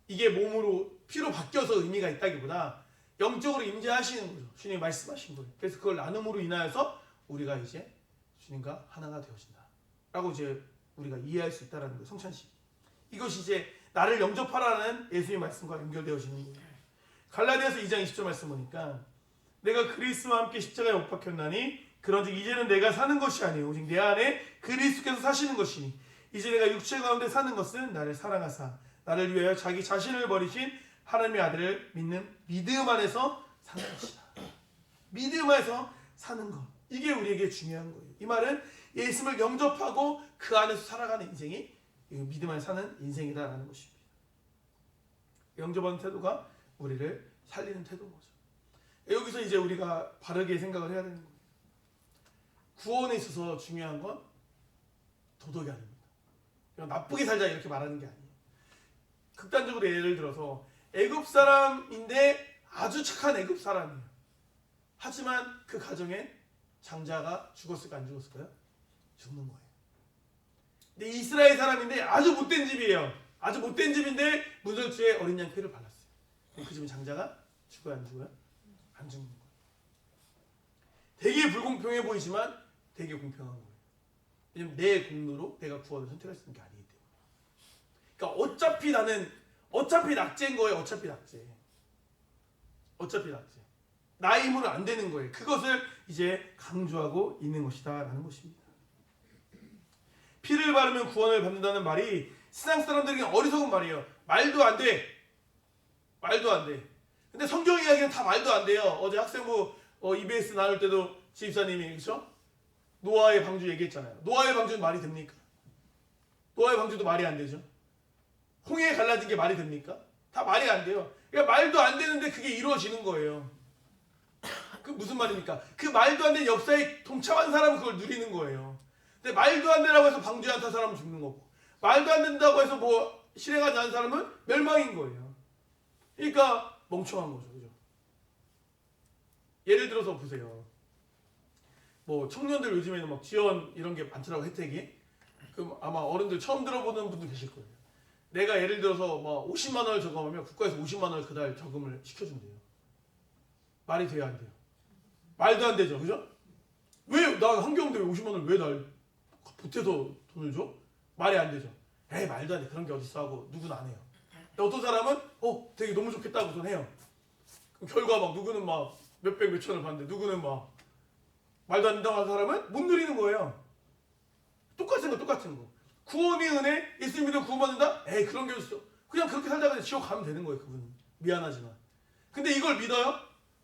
이게 몸으로 피로 바뀌어서 의미가 있다기보다 영적으로 임재하시는 거죠. 주님이 말씀하신 거예요. 그래서 그걸 나눔으로 인하여서 우리가 이제 주님과 하나가 되어진다. 라고 이제 우리가 이해할 수 있다는 거예요. 성찬식. 이것이 이제 나를 영접하라는 예수의 말씀과 연결되어지는 거예요. 갈라디아서 2장 20절 말씀 보니까 내가 그리스도와 함께 십자가에 못 박혔나니 그런즉 이제는 내가 사는 것이 아니요 오직 내 안에 그리스도께서 사시는 것이니 이제 내가 육체 가운데 사는 것은 나를 사랑하사 나를 위하여 자기 자신을 버리신 하나님의 아들을 믿는 믿음 안에서 사는 것이다. 믿음 안에서 사는 것. 이게 우리에게 중요한 거예요. 이 말은 예수님을 영접하고 그 안에서 살아가는 인생이 믿음 안에 사는 인생이다라는 것입니다. 영접하는 태도가 우리를 살리는 태도인 거죠. 여기서 이제 우리가 바르게 생각을 해야 되는 거예요. 구원에 있어서 중요한 건 도덕이 아닙니다. 그냥 나쁘게 살자 이렇게 말하는 게 아니에요. 극단적으로 예를 들어서 애굽 사람인데 아주 착한 애굽 사람이에요. 하지만 그 가정에 장자가 죽었을까 안 죽었을까요? 죽는 거예요. 근데 이스라엘 사람인데 아주 못된 집이에요. 아주 못된 집인데 문설주에 어린 양 피를 발랐어요. 그 집은 장자가 죽어요 안 죽어요? 안 죽는 거예요. 되게 불공평해 보이지만 되게 공평한 거예요. 왜냐면 내 공로로 내가 구원을 선택할 수 있는 게 아니기 때문에. 그러니까 어차피 낙제인 거예요. 어차피 낙제. 나의 힘으로 안 되는 거예요. 그것을 이제 강조하고 있는 것이다 라는 것입니다. 피를 바르면 구원을 받는다는 말이 세상 사람들에게 어리석은 말이에요. 말도 안 돼. 근데 성경 이야기는 다 말도 안 돼요. 어제 학생부 EBS 나눌 때도 지입사님이 그렇죠? 노아의 방주 얘기했잖아요. 노아의 방주는 말이 됩니까? 노아의 방주도 말이 안 되죠. 홍해에 갈라진 게 말이 됩니까? 다 말이 안 돼요. 그러니까 말도 안 되는데 그게 이루어지는 거예요. 그 무슨 말입니까? 그 말도 안 되는 역사에 동참한 사람은 그걸 누리는 거예요. 근데 말도 안 되라고 해서 방주에 안 탄 사람은 죽는 거고, 말도 안 된다고 해서 뭐 실행하지 않은 사람은 멸망인 거예요. 그러니까 멍청한 거죠. 그죠? 예를 들어서 보세요. 뭐 청년들 요즘에는 막 지원 이런 게 많더라고, 혜택이. 그럼 아마 어른들 처음 들어보는 분도 계실 거예요. 내가 예를 들어서 막 50만 원을 저금하면 국가에서 50만 원을 그달 저금을 시켜준대요. 말이 돼야 안 돼요? 말도 안 되죠. 그죠? 왜 나 한경대 50만 원을 왜 날 보태서 돈을 줘? 말이 안 되죠. 에이 말도 안 돼. 그런 게 어딨어 하고 누구는 안 해요. 근데 어떤 사람은 되게 너무 좋겠다고 우선 해요. 그럼 결과 막 누구는 막 몇백 몇천을 받는데 누구는 막 말도 안 된다고 하는 사람은 못 누리는 거예요. 똑같은 거. 구원의 은혜, 예수 믿으면 구원받는다? 에이 그런 게 어딨어. 그냥 그렇게 살다가 지옥 가면 되는 거예요. 그분은. 미안하지만. 근데 이걸 믿어요?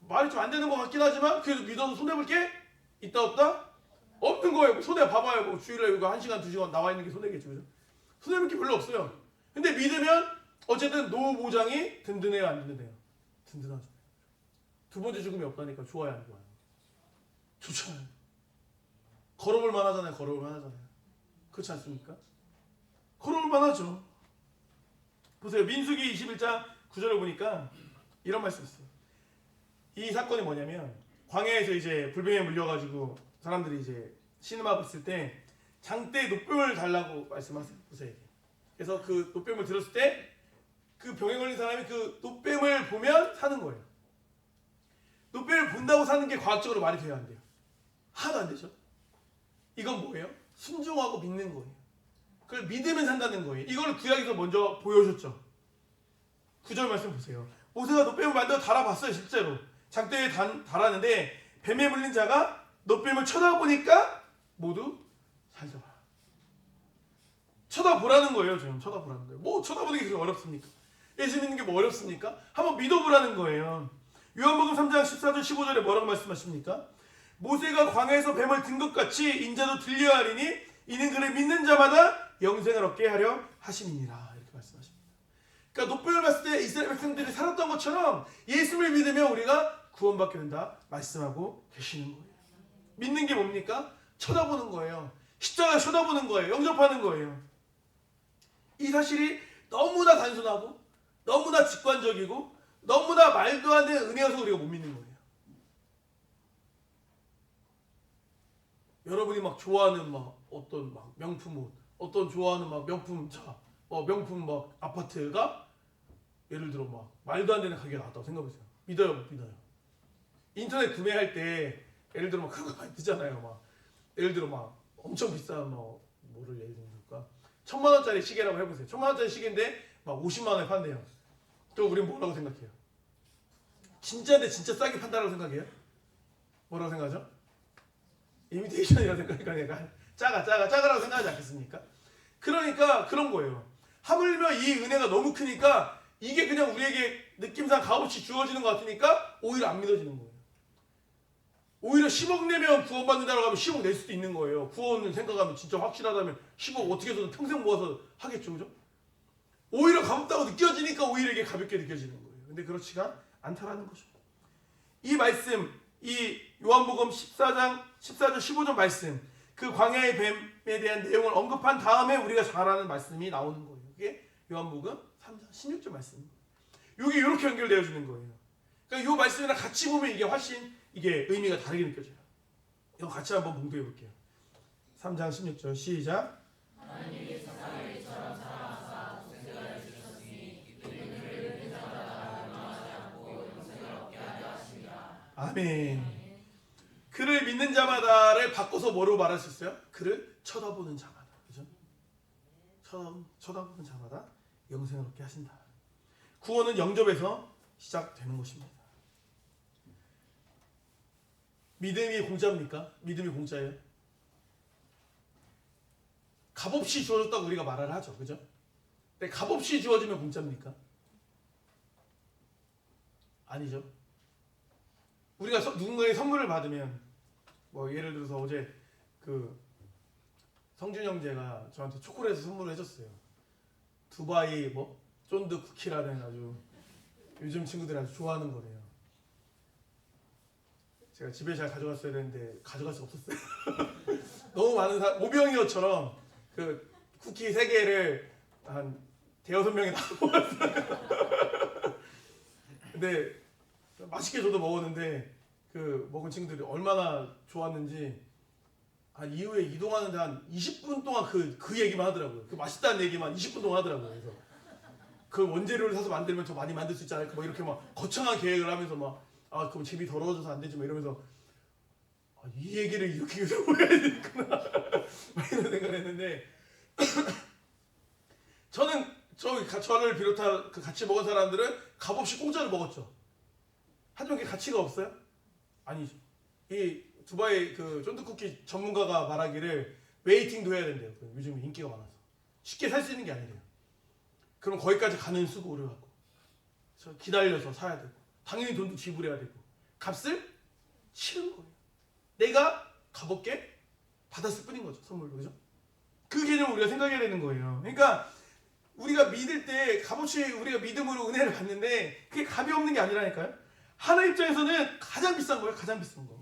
말이 좀 안 되는 것 같긴 하지만 그래도 믿어서 손해볼 게 있다 없다? 없는 거예요. 손해 봐봐요. 뭐 주일에 이거 1시간 2시간 나와 있는 게 손해겠죠. 그죠? 손해볼 게 별로 없어요. 근데 믿으면 어쨌든 노후 보장이 든든해요 안 든든해요? 든든하죠. 두 번째 죽음이 없다니까 좋아요 안 좋아요? 좋잖아요. 걸어볼 만하잖아요. 그렇지 않습니까? 걸어볼 만하죠. 보세요. 민수기 21장 9절을 보니까 이런 말씀이 있어요. 이 사건이 뭐냐면 광야에서 이제 불병에 물려가지고 사람들이 이제 신음하고 있을 때 장대에 노병을 달라고 말씀하세요. 보세요. 그래서 그 노병을 들었을 때 그 병에 걸린 사람이 그 노병을 보면 사는 거예요. 노병을 본다고 사는 게 과학적으로 말이 돼야 안 돼요? 하나도 안 되죠. 이건 뭐예요? 순종하고 믿는 거예요. 그걸 믿으면 산다는 거예요. 이걸 구약에서 먼저 보여줬죠. 9절 말씀 보세요. 모세가 노뱀을 만들어 달아봤어요. 실제로 장대에 달았는데 뱀에 물린 자가 노뱀을 쳐다보니까 모두 살더라. 쳐다보라는 거예요. 지금 쳐다보라는 거예요. 뭐 쳐다보는 게 그렇게 어렵습니까? 예수 믿는 게 뭐 어렵습니까? 한번 믿어보라는 거예요. 요한복음 3장 14절 15절에 뭐라고 말씀하십니까? 모세가 광야에서 뱀을 든 것 같이 인자도 들려야 하리니 이는 그를 믿는 자마다 영생을 얻게 하려 하심이니라. 이렇게 말씀하십니다. 그러니까 노병을 봤을 때 이스라엘 백성들이 살았던 것처럼 예수를 믿으면 우리가 구원받게 된다 말씀하고 계시는 거예요. 믿는 게 뭡니까? 쳐다보는 거예요. 십자가 쳐다보는 거예요. 영접하는 거예요. 이 사실이 너무나 단순하고 너무나 직관적이고 너무나 말도 안 되는 은혜여서 우리가 못 믿는 거예요. 여러분이 막 좋아하는 막 어떤 막 명품 옷, 어떤 좋아하는 막 명품 차, 명품 막 아파트가 예를 들어 막 말도 안 되는 가격이 나왔다고 생각해보세요. 믿어요, 못 믿어요? 인터넷 구매할 때 예를 들어 막 그런 거 많이 뜨잖아요. 막 예를 들어 막 엄청 비싼 뭐를 예를 들까 1000만 원짜리 시계라고 해보세요. 1000만 원짜리 시계인데 막 50만 원에 판대요. 그럼 우리는 뭐라고 생각해요? 진짜인데 진짜 싸게 판다라고 생각해요? 뭐라고 생각하죠? 이미테이션이라고 생각하니까 약간 짜가라고 생각하지 않겠습니까? 그러니까 그런 거예요. 하물며 이 은혜가 너무 크니까 이게 그냥 우리에게 느낌상 값없이 주어지는 것 같으니까 오히려 안 믿어지는 거예요. 오히려 10억 내면 구원받는다고 하면 10억 낼 수도 있는 거예요. 구원을 생각하면 진짜 확실하다면 10억 어떻게 해서든 평생 모아서 하겠죠. 그죠? 오히려 가볍다고 느껴지니까 오히려 이게 가볍게 느껴지는 거예요. 근데 그렇지가 않다라는 것입니다. 이 말씀, 이 요한복음 14장 15절 말씀, 그 광야의 뱀에 대한 내용을 언급한 다음에 우리가 잘 아는 말씀이 나오는 거예요. 그게 요한복음 3장 16절 말씀입니다. 여기 이렇게 연결되어 주는 거예요. 그러니까 이 말씀이랑 같이 보면 이게 훨씬 이게 의미가 다르게 느껴져요. 이거 같이 한번 봉독해 볼게요. 3장 16절 시작. 아멘. 그를 믿는 자마다를 바꿔서 뭐로 말할 수 있어요? 그를 쳐다보는 자마다. 그죠? 쳐다보는 자마다 영생을 얻게 하신다. 구원은 영접에서 시작되는 것입니다. 믿음이 공짜입니까? 믿음이 공짜예요? 값없이 주어졌다고 우리가 말을 하죠. 그죠? 근데 값없이 주어지면 공짜입니까? 아니죠. 우리가 누군가의 선물을 받으면 뭐 예를 들어서 어제 그 성준 형제가 저한테 초콜릿을 선물을 해줬어요. 두바이 뭐 쫀드 쿠키라는 아주 요즘 친구들이 아주 좋아하는 거래요. 제가 집에 잘 가져갔어야 되는데 가져갈 수 없었어요. 너무 많은 모병이어처럼 그 쿠키 3개를 한 대여섯 명이 다 먹었어요. 근데 맛있게 저도 먹었는데 그 먹은 친구들이 얼마나 좋았는지 한 이후에 이동하는데 한 20분 동안 그 얘기만 하더라고요. 그 맛있다는 얘기만 20분 동안 하더라고요. 그래서 그 원재료를 사서 만들면 더 많이 만들 수 있지 않을까 뭐 이렇게 막 거창한 계획을 하면서 막 그럼 집이 더러워져서 안 되지 뭐 이러면서 이 얘기를 이렇게 해서 해야 되겠구나 막 이런 생각을 했는데 저를 비롯한 그 같이 먹은 사람들은 값없이 공짜로 먹었죠. 하지만 그게 가치가 없어요? 아니죠. 이 두바이 그 쫀득쿠키 전문가가 말하기를 웨이팅도 해야 된대요. 요즘 인기가 많아서 쉽게 살 수 있는 게 아니래요. 그럼 거기까지 가는 수고를 하고 기다려서 사야 되고 당연히 돈도 지불해야 되고 값을 치른 거예요. 내가 값없게 받았을 뿐인 거죠. 선물로. 그죠? 그 개념을 우리가 생각해야 되는 거예요. 그러니까 우리가 믿을 때 값없이 우리가 믿음으로 은혜를 받는데 그게 값이 없는 게 아니라니까요. 하나님 입장에서는 가장 비싼 거예요. 가장 비싼 거.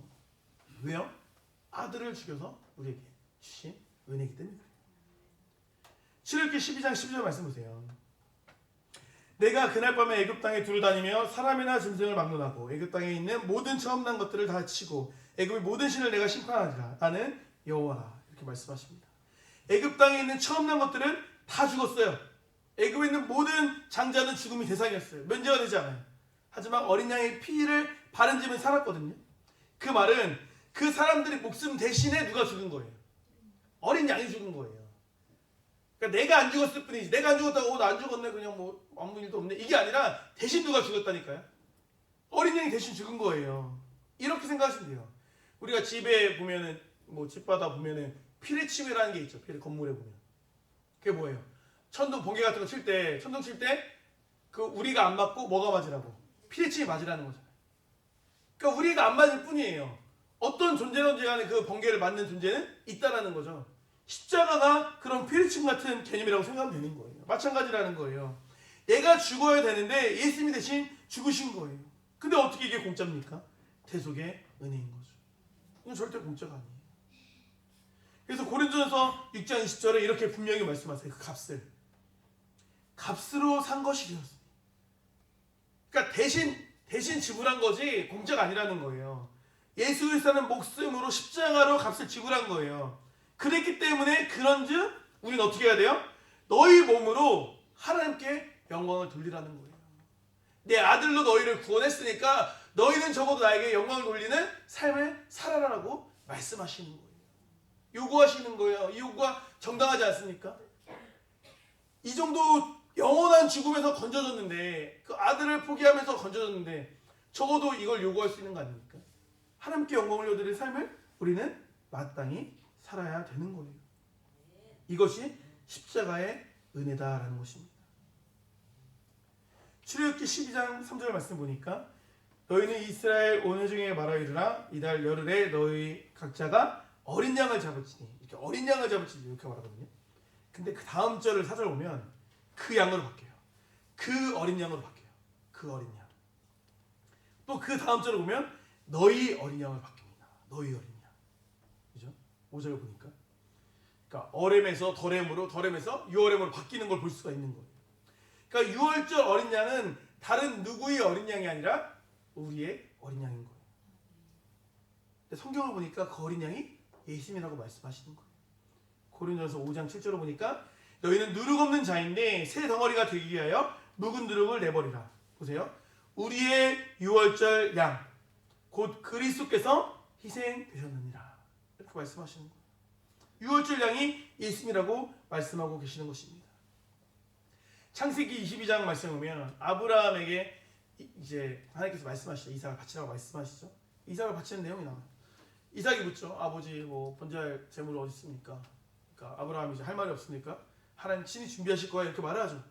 왜요? 아들을 죽여서 우리에게 주신 은혜이기 때문에 그래요. 출애굽기 12장 12절 말씀 보세요. 내가 그날 밤에 애굽 땅에 두루 다니며 사람이나 짐승을 막론하고 애굽 땅에 있는 모든 처음 난 것들을 다 치고 애굽의 모든 신을 내가 심판하리라. 나는 여호와라. 이렇게 말씀하십니다. 애굽 땅에 있는 처음 난 것들은 다 죽었어요. 애굽에 있는 모든 장자는 죽음이 대상이었어요. 면제가 되지 않아요. 하지만 어린 양의 피를 바른 집은 살았거든요. 그 말은 그 사람들의 목숨 대신에 누가 죽은 거예요. 어린 양이 죽은 거예요. 그러니까 내가 안 죽었을 뿐이지. 내가 안 죽었다고 나 안 죽었네 그냥 뭐 아무 일도 없네. 이게 아니라 대신 누가 죽었다니까요. 어린 양이 대신 죽은 거예요. 이렇게 생각하시면 돼요. 우리가 집에 보면은 뭐 집바다 보면은 피레침이라는 게 있죠. 피레 건물에 보면. 그게 뭐예요? 천둥 번개 같은 거 칠 때 천둥 칠 때 그 우리가 안 맞고 뭐가 맞으라고? 피레침이 맞으라는 거잖아요. 그러니까 우리가 안 맞을 뿐이에요. 어떤 존재든지 간에 그 번개를 맞는 존재는 있다라는 거죠. 십자가가 그런 피레침 같은 개념이라고 생각하면 되는 거예요. 마찬가지라는 거예요. 내가 죽어야 되는데 예수님이 대신 죽으신 거예요. 근데 어떻게 이게 공짜입니까? 대속의 은혜인 거죠. 이건 절대 공짜가 아니에요. 그래서 고린도전서 6장 20절에 이렇게 분명히 말씀하세요. 그 값으로 산 것이 되었습니다. 그러니까 대신 지불한 것이 공짜가 아니라는 거예요. 예수 그리스도는 목숨으로 십자가로 값을 지불한 거예요. 그랬기 때문에 그런즉 우리는 어떻게 해야 돼요? 너희 몸으로 하나님께 영광을 돌리라는 거예요. 내 아들로 너희를 구원했으니까 너희는 적어도 나에게 영광을 돌리는 삶을 살아라라고 말씀하시는 거예요. 요구하시는 거예요. 이 요구가 정당하지 않습니까? 이 정도 영원한 죽음에서 건져졌는데 그 아들을 포기하면서 건져졌는데 적어도 이걸 요구할 수 있는 거 아닙니까? 하나님께 영광을 돌릴 삶을 우리는 마땅히 살아야 되는 거예요. 이것이 십자가의 은혜다라는 것입니다. 출애굽기 12장 3절 말씀 보니까 너희는 이스라엘 온 회중에게 말하이르라 이달 열흘에 너희 각자가 어린 양을 잡을지니 이렇게 어린 양을 잡을지니 이렇게 말하거든요. 근데 그 다음 절을 찾아보면 그 양으로 바뀌어요. 그 어린 양으로 바뀌어요. 그 어린 양. 또 그 다음 절을 보면 너희 어린 양을 바뀝니다. 너희 어린 양. 그죠? 5절을 보니까. 그러니까 어렘에서 덜엠으로 덜엠에서 유어렘으로 바뀌는 걸 볼 수가 있는 거예요. 그러니까 유월절 어린 양은 다른 누구의 어린 양이 아니라 우리의 어린 양인 거예요. 근데 성경을 보니까 그 어린 양이 예수님이라고 말씀하시는 거예요. 고린도전서 5장 7절을 보니까 너희는 누룩 없는 자인데 새 덩어리가 되기 위하여 묵은 누룩을 내버리라. 보세요. 우리의 유월절 양 곧 그리스도께서 희생되셨느니라. 이렇게 말씀하시는 거예요. 유월절 양이 예수님이라고 말씀하고 계시는 것입니다. 창세기 22장 말씀을 보면 아브라함에게 이제 하나님께서 말씀하시죠. 이삭을 바치라고 말씀하시죠. 이삭을 바치는 내용이 나와요. 이삭이 묻죠. 아버지 뭐 번제할 재물이 어디 있습니까? 그러니까 아브라함이 이제 할 말이 없으니까 하나님 친히 준비하실 거야 이렇게 말하죠.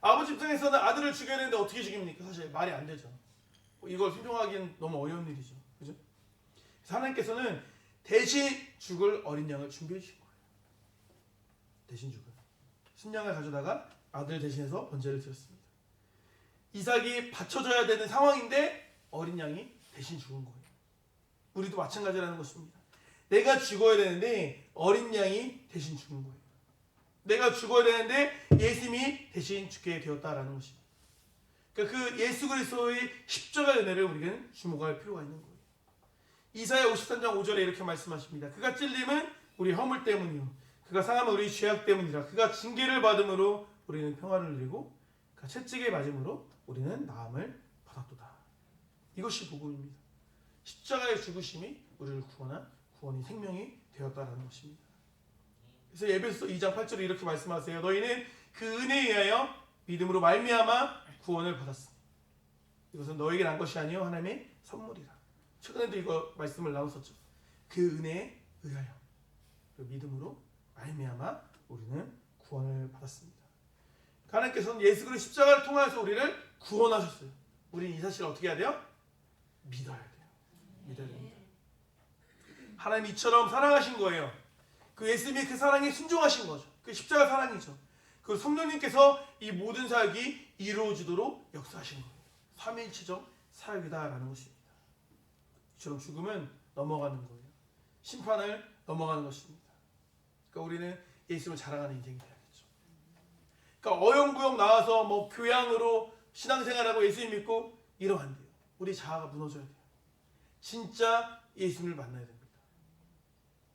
아버지 입장에서는 아들을 죽여야 되는데 어떻게 죽입니까? 사실 말이 안 되죠. 이걸 순종하기는 너무 어려운 일이죠. 그죠? 그래서 하나님께서는 대신 죽을 어린 양을 준비해 주신 거예요. 대신 죽을. 순양을 가져다가 아들 대신해서 번제를 드렸습니다. 이삭이 바쳐져야 되는 상황인데 어린 양이 대신 죽은 거예요. 우리도 마찬가지라는 것입니다. 내가 죽어야 되는데 어린 양이 대신 죽은 거예요. 내가 죽어야 되는데 예수님이 대신 죽게 되었다라는 것입니다. 그러니까 그 예수 그리스도의 십자가의 은혜를 우리는 주목할 필요가 있는 거예요. 이사야 53장 5절에 이렇게 말씀하십니다. 그가 찔림은 우리 허물 때문이요 그가 상함은 우리 죄악 때문이라. 그가 징계를 받음으로 우리는 평화를 누리고 그가 채찍에 맞음으로 우리는 나음을 받았도다. 이것이 복음입니다. 십자가의 죽으심이 우리를 구원한 구원이 생명이 되었다라는 것입니다. 그래서 에베소서 2장 8절에 이렇게 말씀하세요. 너희는 그 은혜에 의하여 믿음으로 말미암아 구원을 받았으니 이것은 너에게 난 것이 아니요 하나님의 선물이라. 최근에도 이거 말씀을 나눴었죠. 그 은혜에 의하여 믿음으로 말미암아 우리는 구원을 받았습니다. 하나님께서는 예수 그리스도 십자가를 통해서 우리를 구원하셨어요. 우리는 이 사실을 어떻게 해야 돼요? 믿어야 돼요. 믿어야 됩니다. 하나님 이처럼 사랑하신 거예요. 그 예수님이 그 사랑에 순종하신 거죠. 그 십자가 사랑이죠. 그 성령님께서 이 모든 사역이 이루어지도록 역사하신 거예요. 삼위일체적 사역이다라는 것입니다. 이처럼 죽음은 넘어가는 거예요. 심판을 넘어가는 것입니다. 그러니까 우리는 예수님을 자랑하는 인생이 돼야겠죠. 그러니까 어영부영 나와서 뭐 교양으로 신앙생활하고 예수님 믿고 이러면 안 돼요. 우리 자아가 무너져야 돼요. 진짜 예수님을 만나야 됩니다.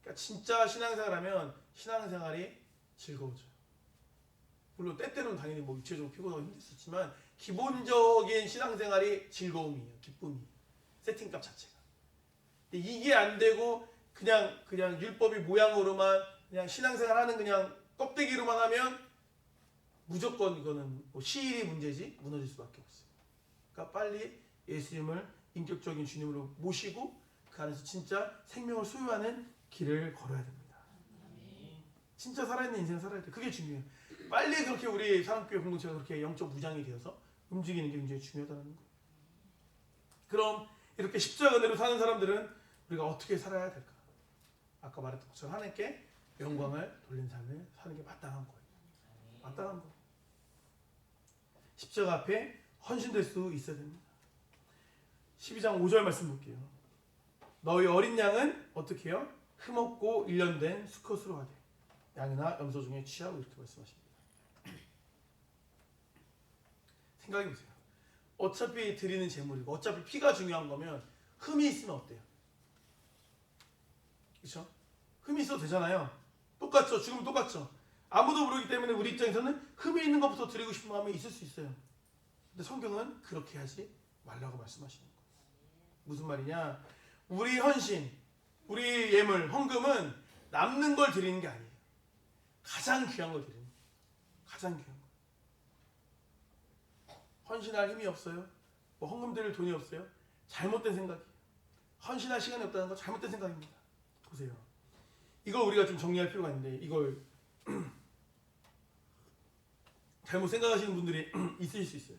그러니까 진짜 신앙생활하면 신앙생활이 즐거워져요. 물론 때때로는 당연히 뭐 육체적으로 피곤하고 힘들 수 있지만 기본적인 신앙생활이 즐거움이에요. 기쁨이에요. 세팅값 자체가. 근데 이게 안 되고 그냥 율법의 모양으로만 그냥 신앙생활하는 그냥 껍데기로만 하면 무조건 이거는 뭐 시일이 문제지 무너질 수밖에 없어요. 그러니까 빨리 예수님을 인격적인 주님으로 모시고 그 안에서 진짜 생명을 소유하는 길을 걸어야 됩니다. 진짜 살아있는 인생을 살아야 돼요. 그게 중요해요. 빨리 그렇게 우리 사랑교회 공동체가 그렇게 영적 무장이 되어서 움직이는 게 굉장히 중요하다는 거예요. 그럼 이렇게 십자가 은혜로 사는 사람들은 우리가 어떻게 살아야 될까? 아까 말했던 것처럼 하나님께 영광을 돌린 삶을 사는 게 마땅한 거예요. 마땅한 거예요. 십자가 앞에 헌신될 수 있어야 됩니다. 12장 5절 말씀 볼게요. 너희 어린 양은 어떻게 해요? 흠없고 일련된 수컷으로 하되 양이나 염소 중에 취하고 이렇게 말씀하십니다. 생각해보세요. 어차피 드리는 제물이고 어차피 피가 중요한 거면 흠이 있으면 어때요? 그렇죠? 흠이 있어도 되잖아요. 똑같죠. 죽으면 똑같죠. 아무도 모르기 때문에 우리 입장에서는 흠이 있는 것부터 드리고 싶은 마음이 있을 수 있어요. 근데 성경은 그렇게 하지 말라고 말씀하시는 거예요. 무슨 말이냐? 우리 헌신, 우리 예물, 헌금은 남는 걸 드리는 게 아니에요. 가장 귀한 걸 드리는 거예요. 가장 귀한 거. 헌신할 힘이 없어요? 뭐 헌금 드릴 돈이 없어요? 잘못된 생각이에요. 헌신할 시간이 없다는 건 잘못된 생각입니다. 보세요. 이걸 우리가 좀 정리할 필요가 있는데 이걸 잘못 생각하시는 분들이 있으실 수 있어요.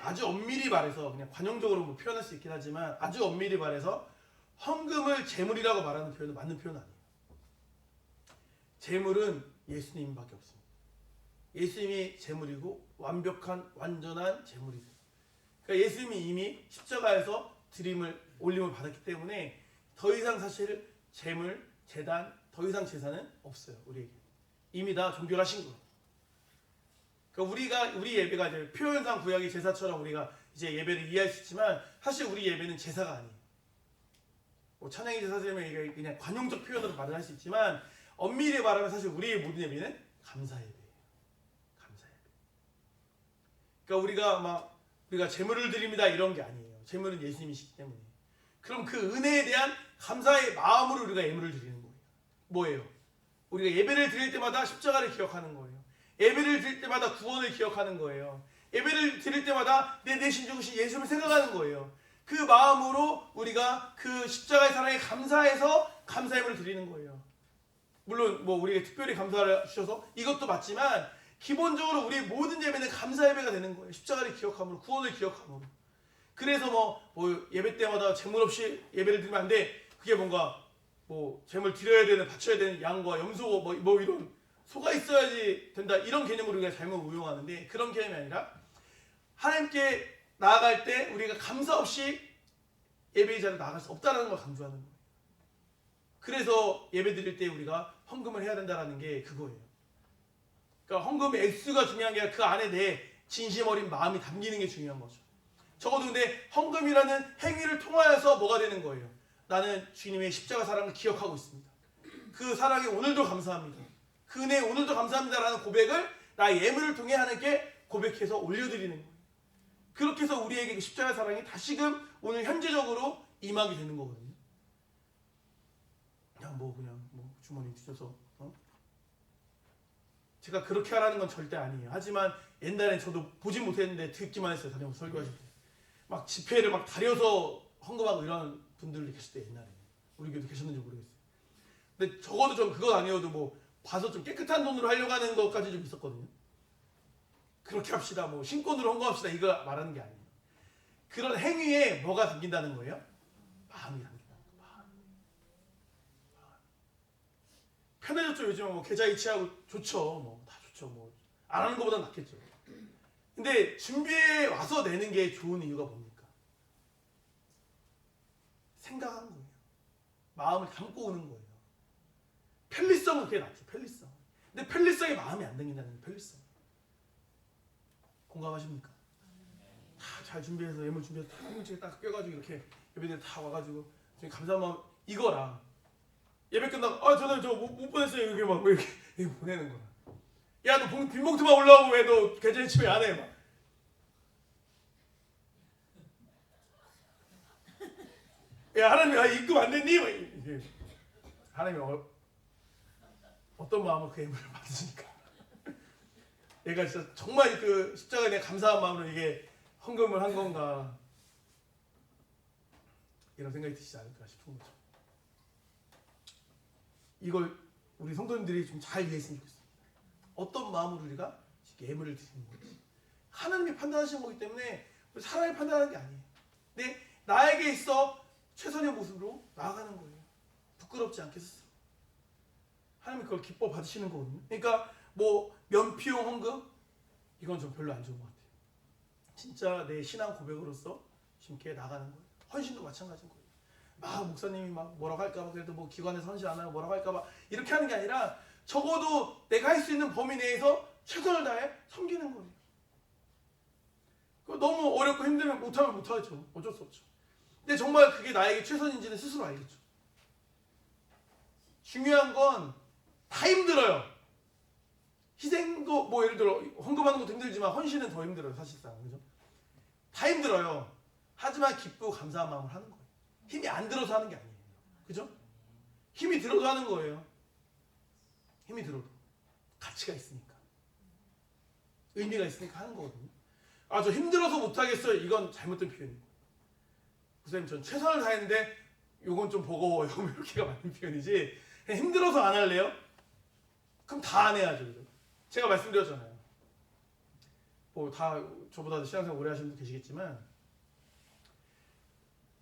아주 엄밀히 말해서 그냥 관용적으로 뭐 표현할 수 있긴 하지만 아주 엄밀히 말해서 헌금을 재물이라고 말하는 표현은 맞는 표현 아니에요. 재물은 예수님밖에 없습니다. 예수님이 재물이고 완벽한 완전한 재물이세요. 그러니까 예수님이 이미 십자가에서 올림을 받았기 때문에 더 이상 사실 재물, 제단, 더 이상 제사는 없어요. 우리에게 이미 다 종결하신 거예요. 그러니까 우리 예배가 이제 표현상 구약의 제사처럼 우리가 이제 예배를 이해할 수 있지만 사실 우리 예배는 제사가 아니에요. 뭐 찬양의 제사면 이게 그냥 관용적 표현으로 말을 할 수 있지만 엄밀히 말하면 사실 우리의 모든 예배는 감사 예배예요. 감사 예배. 그러니까 우리가 제물을 드립니다 이런 게 아니에요. 제물은 예수님이시기 때문에. 그럼 그 은혜에 대한 감사의 마음으로 우리가 예물을 드리는 거예요. 뭐예요? 우리가 예배를 드릴 때마다 십자가를 기억하는 거예요. 예배를 드릴 때마다 구원을 기억하는 거예요. 예배를 드릴 때마다 내 대신 죽으신 예수님을 생각하는 거예요. 그 마음으로 우리가 그 십자가의 사랑에 감사해서 감사 예물을 드리는 거예요. 물론 뭐 우리가 특별히 감사를 주셔서 이것도 맞지만 기본적으로 우리의 모든 예배는 감사 예배가 되는 거예요. 십자가를 기억함으로, 구원을 기억함으로. 그래서 뭐 예배 때마다 재물 없이 예배를 드리면 안 돼. 그게 뭔가 뭐 재물 드려야 되는, 바쳐야 되는 양과 염소 뭐 이런 소가 있어야지 된다 이런 개념으로 우리가 잘못 운용하는데 그런 개념이 아니라 하나님께 나아갈 때 우리가 감사 없이 예배의 자리에 나아갈 수 없다는 걸 강조하는 거예요. 그래서 예배 드릴 때 우리가 헌금을 해야 된다는 게 그거예요. 그러니까 헌금의 액수가 중요한 게 아니라 그 안에 내 진심 어린 마음이 담기는 게 중요한 거죠. 적어도 근데 헌금이라는 행위를 통하여서 뭐가 되는 거예요? 나는 주님의 십자가 사랑을 기억하고 있습니다. 그 사랑에 오늘도 감사합니다. 그 은혜에 오늘도 감사합니다라는 고백을 나의 예물을 통해 하나님께 고백해서 올려드리는 거예요. 그렇게 해서 우리에게 그 십자가 사랑이 다시금 오늘 현재적으로 임하게 되는 거거든요. 그냥 주머니 뒤져서 제가 그렇게 하라는 건 절대 아니에요. 하지만 옛날엔 저도 보지 못했는데 듣기만 했어요. 다녀서 설교하실 때. 막 지폐를 막 다려서 헌금하고 이런 분들이 계실 때 옛날에. 우리 교회도 계셨는지 모르겠어요. 근데 적어도 좀 그건 아니어도 뭐 봐서 좀 깨끗한 돈으로 하려고 하는 것까지 좀 있었거든요. 그렇게 합시다. 뭐 신권으로 헌금합시다. 이거 말하는 게 아니에요. 그런 행위에 뭐가 담긴다는 거예요? 마음이 담긴다는 거예요. 마음. 편해졌죠. 요즘은 뭐 계좌 이체하고 좋죠. 뭐 다 좋죠. 뭐 안 하는 것보다 낫겠죠. 근데 준비해 와서 내는 게 좋은 이유가 뭡니까? 생각하는 거예요. 마음을 담고 오는 거예요. 편리성은 그게 낫죠. 편리성. 근데 편리성이 마음이 안 담긴다는 거예요. 편리성. 공감하십니까? 다 잘 준비해서 예물 준비해서 딱 딱 껴가지고 이렇게 예배들 다 와가지고 감사한 마음 이거랑 예배 끝나고 저는 저 못 보냈어요. 이게 막 이렇게 보내는 거야. 야 너 빈봉투만 올라오고 왜 너 계좌 이체 안 해? 막. 야 하나님 입금 안 됐니? 하나님이 어떤 마음으로 그 예물을 받으시니까 얘가 진짜 정말 그 십자가에 대한 감사한 마음으로 이게 헌금을 한 건가 이런 생각이 드시지 않을까 싶은 거죠. 이걸 우리 성도님들이 좀 잘 이해했으면 좋겠습니다. 어떤 마음으로 우리가 예물을 드리는 건지 하나님이 판단하시는 거기 때문에 사람이 판단하는 게 아니에요. 근데 나에게 있어 최선의 모습으로 나아가는 거예요. 부끄럽지 않게 스스로. 하나님이 그걸 기뻐 받으시는 거거든요. 그러니까 뭐 면피용 헌금 이건 좀 별로 안 좋은 것 같아요. 진짜 내 신앙 고백으로서 심게 나가는 거예요. 헌신도 마찬가지인 거예요. 막 목사님이 막 뭐라고 할까봐 그래도 뭐 기관에서 헌신 안 하면 뭐라고 할까봐 이렇게 하는 게 아니라 적어도 내가 할 수 있는 범위 내에서 최선을 다해 섬기는 거예요. 너무 어렵고 힘들면 못하면 못하죠. 어쩔 수 없죠. 근데 정말 그게 나에게 최선인지는 스스로 알겠죠. 중요한 건 다 힘들어요. 희생도 뭐 예를 들어 헌금하는 것도 힘들지만 헌신은 더 힘들어요. 사실상. 그죠? 다 힘들어요. 하지만 기쁘고 감사한 마음을 하는 거예요. 힘이 안 들어서 하는 게 아니에요. 그죠? 힘이 들어도 하는 거예요. 힘이 들어도. 가치가 있으니까. 의미가 있으니까 하는 거거든요. 저 힘들어서 못하겠어요. 이건 잘못된 표현이에요. 선생님 전 최선을 다했는데 요건 좀 버거워요. 이렇게가 맞는 표현이지. 그냥 힘들어서 안 할래요? 그럼 다 안 해야죠. 그죠? 제가 말씀드렸잖아요. 뭐 다 저보다 신앙생활 오래 하시는 분 계시겠지만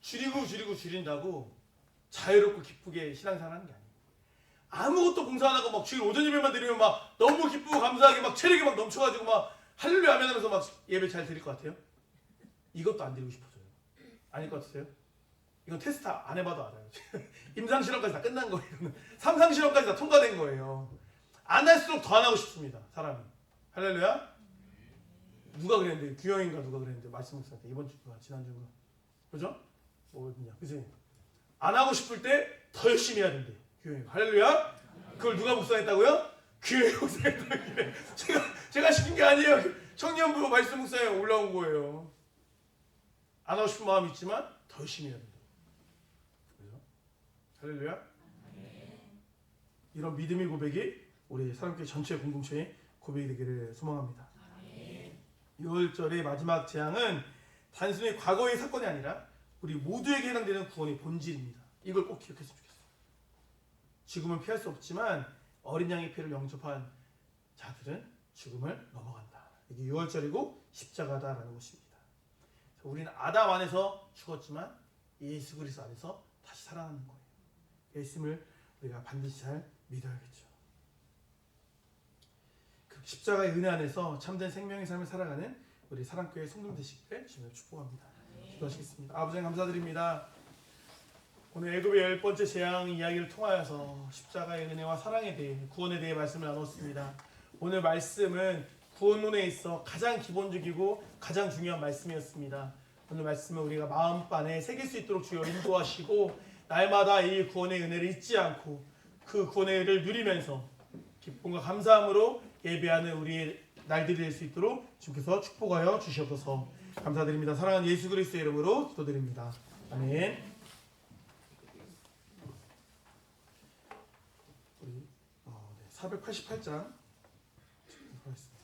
줄인다고 자유롭고 기쁘게 신앙생활 하는 게 아니에요. 아무것도 봉사 안 하고 막 주일 오전 예배만 드리면 막 너무 기쁘고 감사하게 막 체력이 막 넘쳐가지고 막 할렐루야 아멘 하면서 막 예배 잘 드릴 것 같아요? 이것도 안 드리고 싶어져요. 아닐 것 같으세요? 이건 테스트 안 해봐도 알아요. 임상실험까지 다 끝난 거예요. 삼상실험까지 다 통과된 거예요. 안 할수록 더 안 하고 싶습니다. 사람이. 할렐루야? 누가 그랬는데? 규영인가 누가 그랬는데? 말씀 목사한테 이번 주인가 지난주인가? 그죠? 뭐냐? 그치? 안 하고 싶을 때 더 열심히 해야 된대. 규영이가. 할렐루야? 그걸 누가 묵상했다고요? 규영이 묵상했다고요. 제가 시킨 게 아니에요. 청년부 말씀 묵상에 올라온 거예요. 안 하고 싶은 마음이 있지만 더 열심히 해야 된다. 그죠? 할렐루야? 이런 믿음의 고백이 우리 사람교회 전체 공동체의 고백이 되기를 소망합니다. 6월절의 마지막 재앙은 단순히 과거의 사건이 아니라 우리 모두에게 해당되는 구원의 본질입니다. 이걸 꼭 기억했으면 좋겠어요. 지금은 피할 수 없지만 어린 양의 피를 영접한 자들은 죽음을 넘어간다. 이게 6월절이고 십자가다라는 것입니다. 우리는 아담 안에서 죽었지만 예수 그리스도 안에서 다시 살아나는 거예요. 예수님을 우리가 반드시 잘 믿어야겠죠. 그 십자가의 은혜 안에서 참된 생명의 삶을 살아가는 우리 사랑교회 성도 되시기를 주님을 축복합니다. 기도하시겠습니다. 아버지 감사드립니다. 오늘 애굽의 10번째 재앙 이야기를 통하여서 십자가의 은혜와 사랑에 대해 구원에 대해 말씀을 나눴습니다. 오늘 말씀은 구원론에 있어 가장 기본적이고 가장 중요한 말씀이었습니다. 오늘 말씀은 우리가 마음반에 새길 수 있도록 주여 인도하시고 날마다 이 구원의 은혜를 잊지 않고 그 구원의 은혜를 누리면서 기쁨과 감사함으로 예배하는 우리의 날들이 될 수 있도록 주께서 축복하여 주시옵소서. 감사드립니다. 사랑하는 예수 그리스도의 이름으로 기도드립니다. 아멘. 우리 488장 하겠습니다.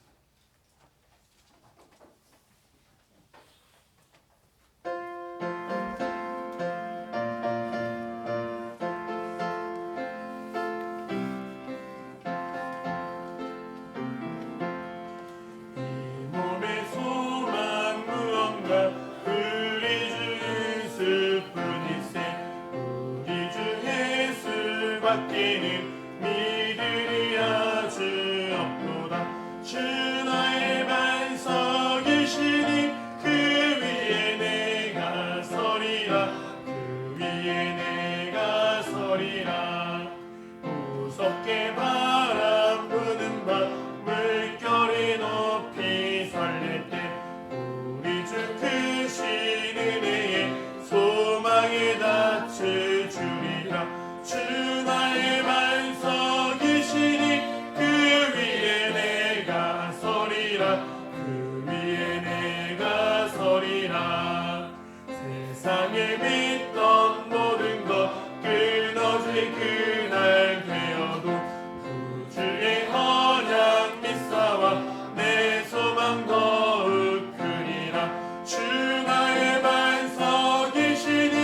밖에는 믿으리 아주 없도다. 주 나의 반석이시니 그 위에 내가 서리라. 그 위에 내가 서리라. 무섭게 바람 부는 밤 물결이 높이 설렐 때 우리 주 크신 은혜에 소망에 닿을 주리라. 주 나의 반석이시니 그 위에 내가 서리라. 그 위에 내가 서리라. 세상에 믿던 모든 것 끊어질 그날 되어도 구주의 언약 믿사와 내 소망 더욱 크리라. 주 나의 반석이시니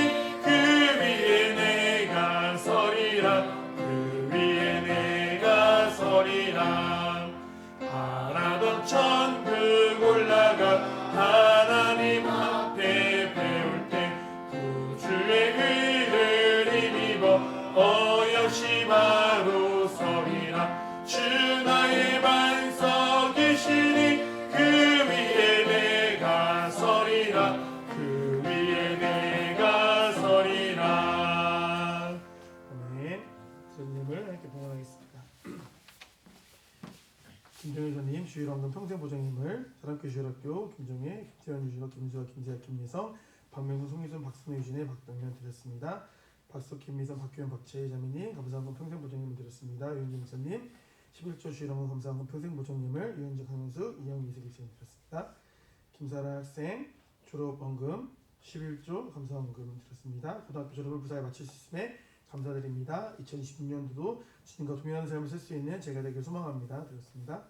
그 위에 내가 서리라. 그 위에 내가 서리라. 바라던 천국 올라가 하나님 앞에 배울 때 구주의 의를 힘입어 역시 바로 서리라. 주 나의 반석이시니 그 위에 내가 서리라. 그 위에 내가 서리라. 아멘. 선생님을 함께 봉헌하겠습니다. 김정일 선님, 주일왕금 평생보장님을 사랑교회 주일학교 김정혜, 김태현 유진호, 김수아, 김재학, 김미성, 박명수, 송유순, 박순호, 유진의 박병현 드렸습니다. 박수, 김미성, 박규현, 박채희 자매님 감사한금 평생보장님을 드렸습니다. 유현진 목사님 11조 주일왕금 감사한금 평생보장님을 유현진, 강현수, 이영, 이슬 집사님 드렸습니다. 김사라 학생 졸업원금 11조 감사원금을 드렸습니다. 고등학교 졸업을 무사히 마칠 수 있음에 감사드립니다. 2026년도도 주님과 동행하는 삶을 살 수 있는 제가 되길 소망합니다. 드렸습니다.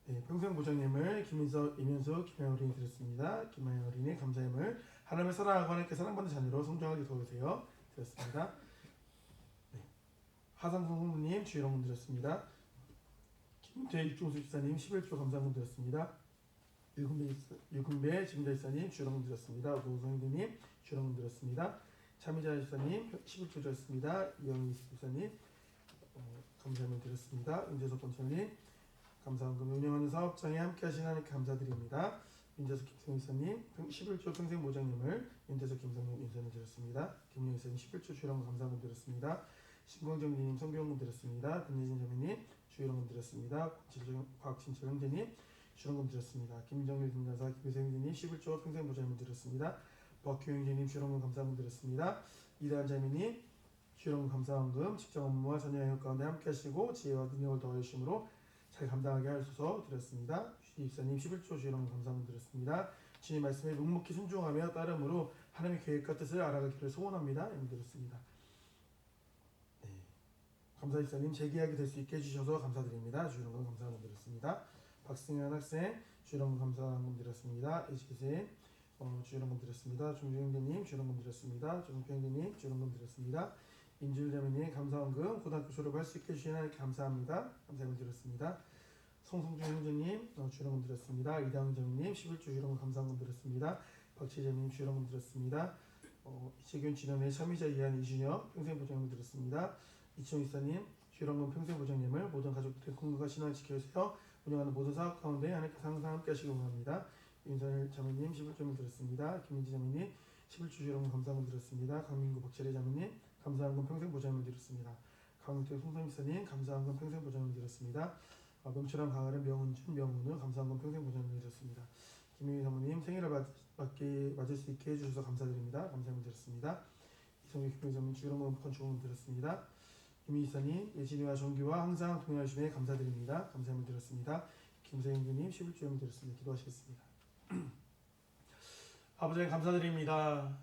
네, 평생보장님을 김민석, 이면수, 김하영 어린이 드렸습니다. 김하영 어린이 감사함을 하나님을 사랑하고 하나님께 사랑받는 자녀로 성장하게 도우세요. 드렸습니다. 네, 하상성 성모님 주일원금 드렸습니다. 김태 육종수 집사님 11조 감사금 드렸습니다. 유금배 지금자 집사님 주일원금 드렸습니다. 노성희님 주일원금 드렸습니다. 차미자 집사님 11조 드렸습니다. 이영희 집사님 감사금 드렸습니다. 윤재석 권천님 감사원금 운영하는 사업장에 함께하신 하나님께 감사드립니다. 윤재석 김성희 집사님 11조 평생보장님을 윤재석 김성희 인사님 드렸습니다. 김용희 집사님 11조 주일원금 감사금 드렸습니다. 신광정리님 성교원금 드렸습니다. 김예진 자매님 주일원금 드렸습니다. 곽진철 형제님 주일원금 드렸습니다. 김정일 김나사 김세형제님 11조 평생보장님 드렸습니다. 박효 형제님 주일원금 감사금 드렸습니다. 이다한 자매님 주일원금 감사원금 직장 업무와 자녀의 역 가운데 함께하시고 지혜와 능력을 더하심으로 잘 감당하게 하소서 드렸습니다. 주집사님 11조 주일원금 감사금 드렸습니다. 주님 말씀에 묵묵히 순종하며 따름으로 하나님의 계획과 뜻을 알아가기를 소원합니다. 드렸습니다. 네. 감사집사님 재계약이 될 수 있게 해주셔서 감사드립니다. 주일원금 감사금 드렸습니다. 박승현 학생 주일원금 감사금 드렸습니다. 이지기생 주일원금 드렸습니다. 종주형제님 주일원금 드렸습니다. 종표형제님 주일원금 드렸습니다. 임지율자매님 감사원금 고등학교 졸업할 수 있게 해주신 하나님께 감사합니다. 감사합니다 드렸습니다. 성성준 형제님 주일원금 드렸습니다. 이다은자매님 11조 주일원금 감사원금 드렸습니다. 박치자매님 주일원금 드렸습니다. 이채균 진원의 참의자 이한 이준혁 평생보장금 드렸습니다. 이청이사님 주일원금 평생보장님을 모든 가족들의 건강과 신앙을 지켜주세요. 운영하는 모든 사업 가운데 하나님께서 항상 함께 하시기 원합니다. 윤선일 자매님 11조금 드렸습니다. 김민지 자매님 11조 주일원금 감사원금 드렸습니다. 강민구 박철희 자매님 감사원금 평생보장금 드렸습니다. 강은택 송성미사님 감사원금 평생보장금 드렸습니다. 명철한 강아름 명은준 명은우 감사원금 평생보장금 드렸습니다. 김민희 사모님 생일을 맞을 수 있게 해주셔서 감사드립니다. 감사원금 드렸습니다. 이성규 김민사님 주일원금 건축원금 드렸습니다. 김희사님 예진이와 정규와 항상 동행하심에 감사드립니다. 감사원금 드렸습니다. 김세영주님 11조금 드렸습니다. 기도하시겠습니다. 아버지 감사드립니다.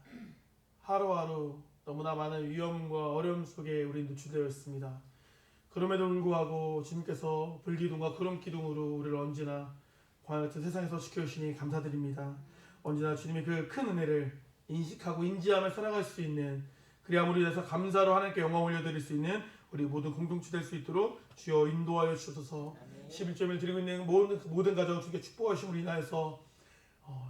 하루하루 너무나 많은 위험과 어려움 속에 우리 노출되어 있습니다. 그럼에도 불구하고 주님께서 불기둥과 구름기둥으로 우리를 언제나 광야 같은 세상에서 지켜주시니 감사드립니다. 언제나 주님의 그 큰 은혜를 인식하고 인지하며 살아갈 수 있는 그리함 우리 인해서 감사로 하나님께 영광 올려드릴 수 있는 우리 모든 공동체 될 수 있도록 주여 인도하여 주셔서 11조를 드리고 있는 모든 가정 주께 축복하심으로 인하여서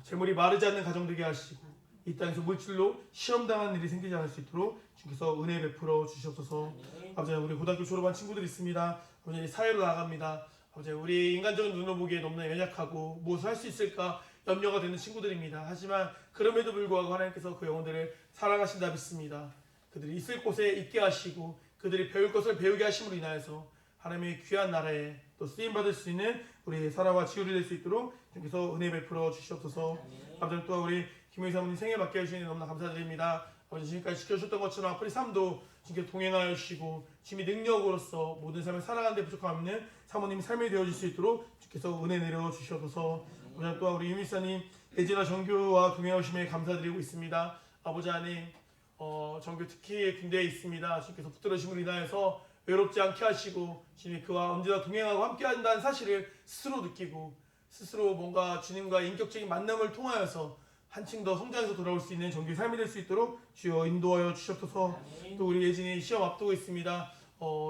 재물이 마르지 않는 가정 되게 하시고 이 땅에서 물질로 시험당하는 일이 생기지 않을 수 있도록 주께서 은혜 베풀어 주시옵소서. 아버지 우리 고등학교 졸업한 친구들이 있습니다. 아버지 사회로 나갑니다. 아버지 우리 인간적인 눈으로 보기에 너무나 연약하고 무엇을 할 수 있을까 염려가 되는 친구들입니다. 하지만 그럼에도 불구하고 하나님께서 그 영혼들을 사랑하신다 믿습니다. 그들이 있을 곳에 있게 하시고 그들이 배울 것을 배우게 하심으로 인하여서 하나님의 귀한 나라에 또 쓰임받을 수 있는 우리 사라와 지율이 될 수 있도록 주께서 은혜 베풀어 주시옵소서. 아버지 또 우리 김영희 사모님 생일 맞게 해주시니 너무나 감사드립니다. 아버지 지금까지 지켜주셨던 것처럼 앞으로 삶도 주님께 동행하여 주시고 주님의 능력으로서 모든 삶을 살아가는 데 부족함 없는 사모님이 삶이 되어줄 수 있도록 주께서 은혜 내려 주시옵소서. 아버지 또한 우리 유미사님 예지나 정교와 동행하심에 감사드리고 있습니다. 아버지 하나님 정교 특히 군대에 있습니다. 주님께서 붙들으심으로 인하여서 외롭지 않게 하시고 주님이 그와 언제나 동행하고 함께 한다는 사실을 스스로 느끼고 스스로 뭔가 주님과 인격적인 만남을 통하여서 한층 더 성장해서 돌아올 수 있는 정규 삶이 될 수 있도록 주여 인도하여 주시옵소서. 또 우리 예진이 시험 앞두고 있습니다.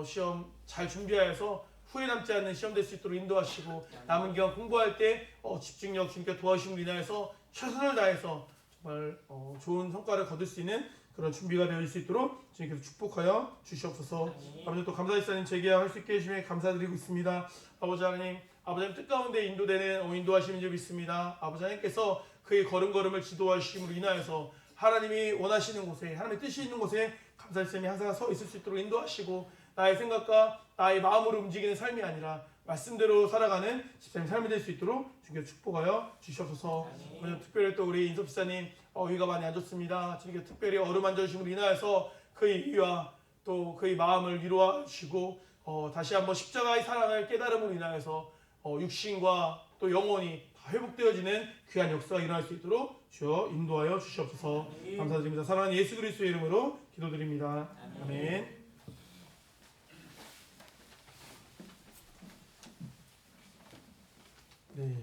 시험 잘 준비하여서 후회 남지 않는 시험 될 수 있도록 인도하시고 남은 기간 공부할 때 집중력 주님께 도와주심으로 인하여서 최선을 다해서 정말 좋은 성과를 거둘 수 있는 그런 준비가 되어 있을 수 있도록 주님께서 축복하여 주시옵소서. 아버지 또 감사일사님 재계약할 수 있게 해주시면 감사드리고 있습니다. 아버지 하나님 뜻 가운데 인도되는 인도하심인 줄 믿습니다. 아버지 하나님께서 그의 걸음걸음을 지도하심으로 인하여서 하나님이 원하시는 곳에 하나님의 뜻이 있는 곳에 감사일사님이 항상 서 있을 수 있도록 인도하시고 나의 생각과 나의 마음으로 움직이는 삶이 아니라 말씀대로 살아가는 집사님 삶이 될 수 있도록 주님께 축복하여 주시옵소서. 특별히 또 우리 인섭지사님 위가 많이 안 좋습니다. 주님께 특별히 어루만져 주심으로 인하여서 그의 위와 또 그의 마음을 위로하시고 다시 한번 십자가의 사랑을 깨달음으로 인하여서 육신과 또 영혼이 다 회복되어지는 귀한 역사가 일어날 수 있도록 주여 인도하여 주시옵소서. 감사드립니다. 사랑하는 예수 그리스도의 이름으로 기도드립니다. 아멘. 네,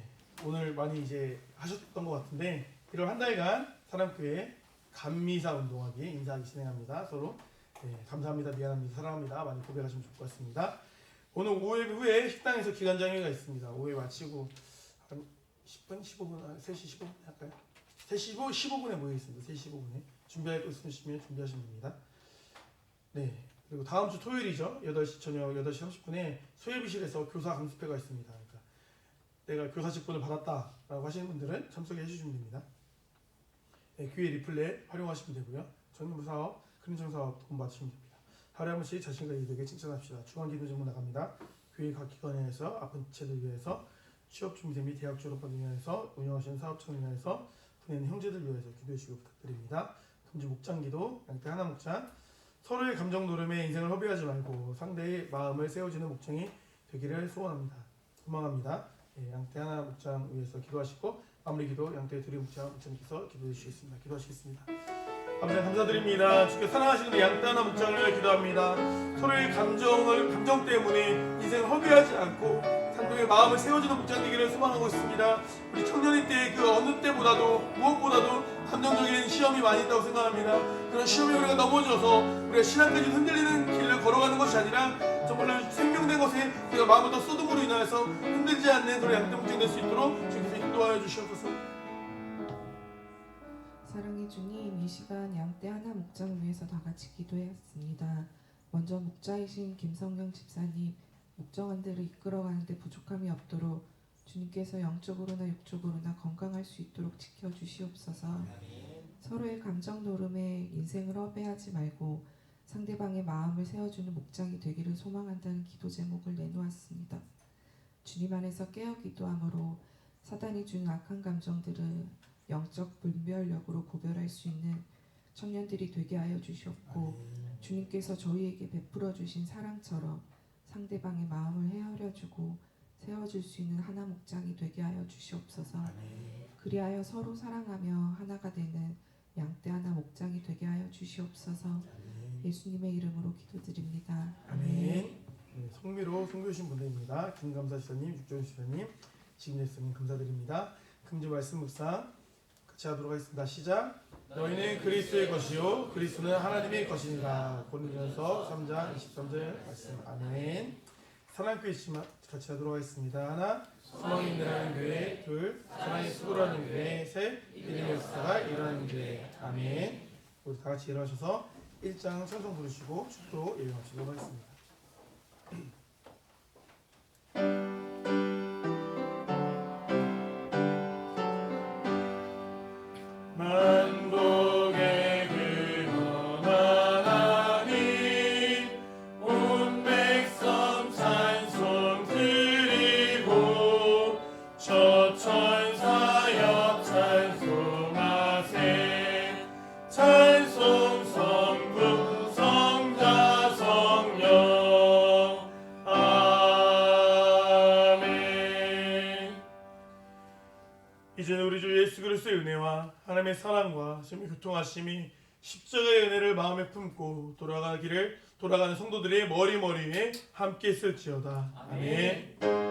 오늘 많이 이제 하셨던 것 같은데 1월 한 달간 사랑교회 감미사 운동하기 인사하기 진행합니다. 서로 감사합니다, 미안합니다, 사랑합니다 많이 고백하시면 좋을 것 같습니다. 오늘 오후 예배 후에 식당에서 기간장회가 있습니다. 오후에 마치고 한 10분, 15분, 3시 15분 할까요? 3시 15분에 모이겠습니다. 3시 15분에 준비할 거 있으시면 준비하시면 됩니다. 네. 그리고 다음 주 토요일이죠. 저녁 8시 30분에 소예비실에서 교사 강습회가 있습니다. 그러니까 내가 교사 직분을 받았다라고 하시는 분들은 참석해 주시면 됩니다. 네, 교회 리플렛 활용하시면 되고요. 전문부 사업, 클린정 사업 도움 받으시면 됩니다. 하루에 한 번씩 자신과 이들에게 칭찬합시다. 중앙 기도 제목 나갑니다. 교회 각 기관에서 아픈 지체들 위해서 취업 준비생 및 대학 졸업반을 위해서 운영하시는 사업청을 위해서 보내는 형제들 위해서 기도해 주시기 부탁드립니다. 금주 목장 기도, 양떼 하나 목장. 서로의 감정 노름에 인생을 허비하지 말고 상대의 마음을 세워주는 목장이 되기를 소망합니다. 예, 양떼 하나 목장 위해서 기도하시고 마무리 기도 양떼 둘이 목장께서 기도해 주시겠습니다. 기도하시겠습니다. 아버지 감사드립니다. 주께 사랑하시는 양떼 하나 목장을 위해 기도합니다. 서로의 감정 때문에 인생을 허비하지 않고 상대의 마음을 세워주는 목장 되기를 소망하고 있습니다. 우리 청년의 때 그 어느 때보다도 무엇보다도 감정적인 시험이 많이 있다고 생각합니다. 그런 시험에 우리가 넘어져서 우리가 신앙까지 흔들리는 길을 걸어가는 것이 아니라 정말로 생명된 것에 우리가 마음을 더 쏟음으로 인하여서 흔들리지 않는 그런 양떼 목장 될 수 있도록 주께서 인도하여 주시옵소서. 사랑의 주님, 이 시간 양떼 하나 목장을 위해서 다 같이 기도했습니다. 먼저 목자이신 김성경 집사님, 목정원들을 이끌어가는데 부족함이 없도록 주님께서 영적으로나 육적으로나 건강할 수 있도록 지켜주시옵소서. 서로의 감정 노름에 인생을 허배하지 말고 상대방의 마음을 세워주는 목장이 되기를 소망한다는 기도 제목을 내놓았습니다. 주님 안에서 깨어 기도함으로 사단이 주는 악한 감정들을 영적 분별력으로 구별할 수 있는 청년들이 되게 하여 주시옵고, 주님께서 저희에게 베풀어 주신 사랑처럼 상대방의 마음을 헤아려주고 세워줄 수 있는 하나 목장이 되게 하여 주시옵소서. 그리하여 서로 사랑하며 하나가 되는 양떼 하나 목장이 되게 하여 주시옵소서. 예수님의 이름으로 기도드립니다. 아멘. 네, 성미로 선교신 분들입니다. 김감사 시사님, 육종 시사님, 지금 예수님 감사드립니다. 금주 말씀 묵상 같이 하도록 하겠습니다. 시작. 너희는 그리스도의 것이요 그리스도는 하나님의 것이니라. 고린도전서 3장 23절 말씀. 아멘. 사랑교회 같이 하도록 하겠습니다. 하나, 소망이 일어나는 교회. 둘, 사랑이 수고라는 교회. 셋, 믿음의 역사가 일어나는 교회. 아멘. 우리 다 같이 일어나셔서 1장 찬송 부르시고 축도 예배하시도록 하겠습니다. 만복의 근원한 하나님, 온 백성 찬송 드리고 저 천사여 찬송하세. 찬송 성부 성자 성령. 아멘. 이제는 우리 주 예수 그리스도의 은혜와 하나님의 사랑과 하나님의 교통하심이 십자가의 은혜를 마음에 품고 돌아가는 성도들의 머리머리에 함께 있을지어다. 아멘.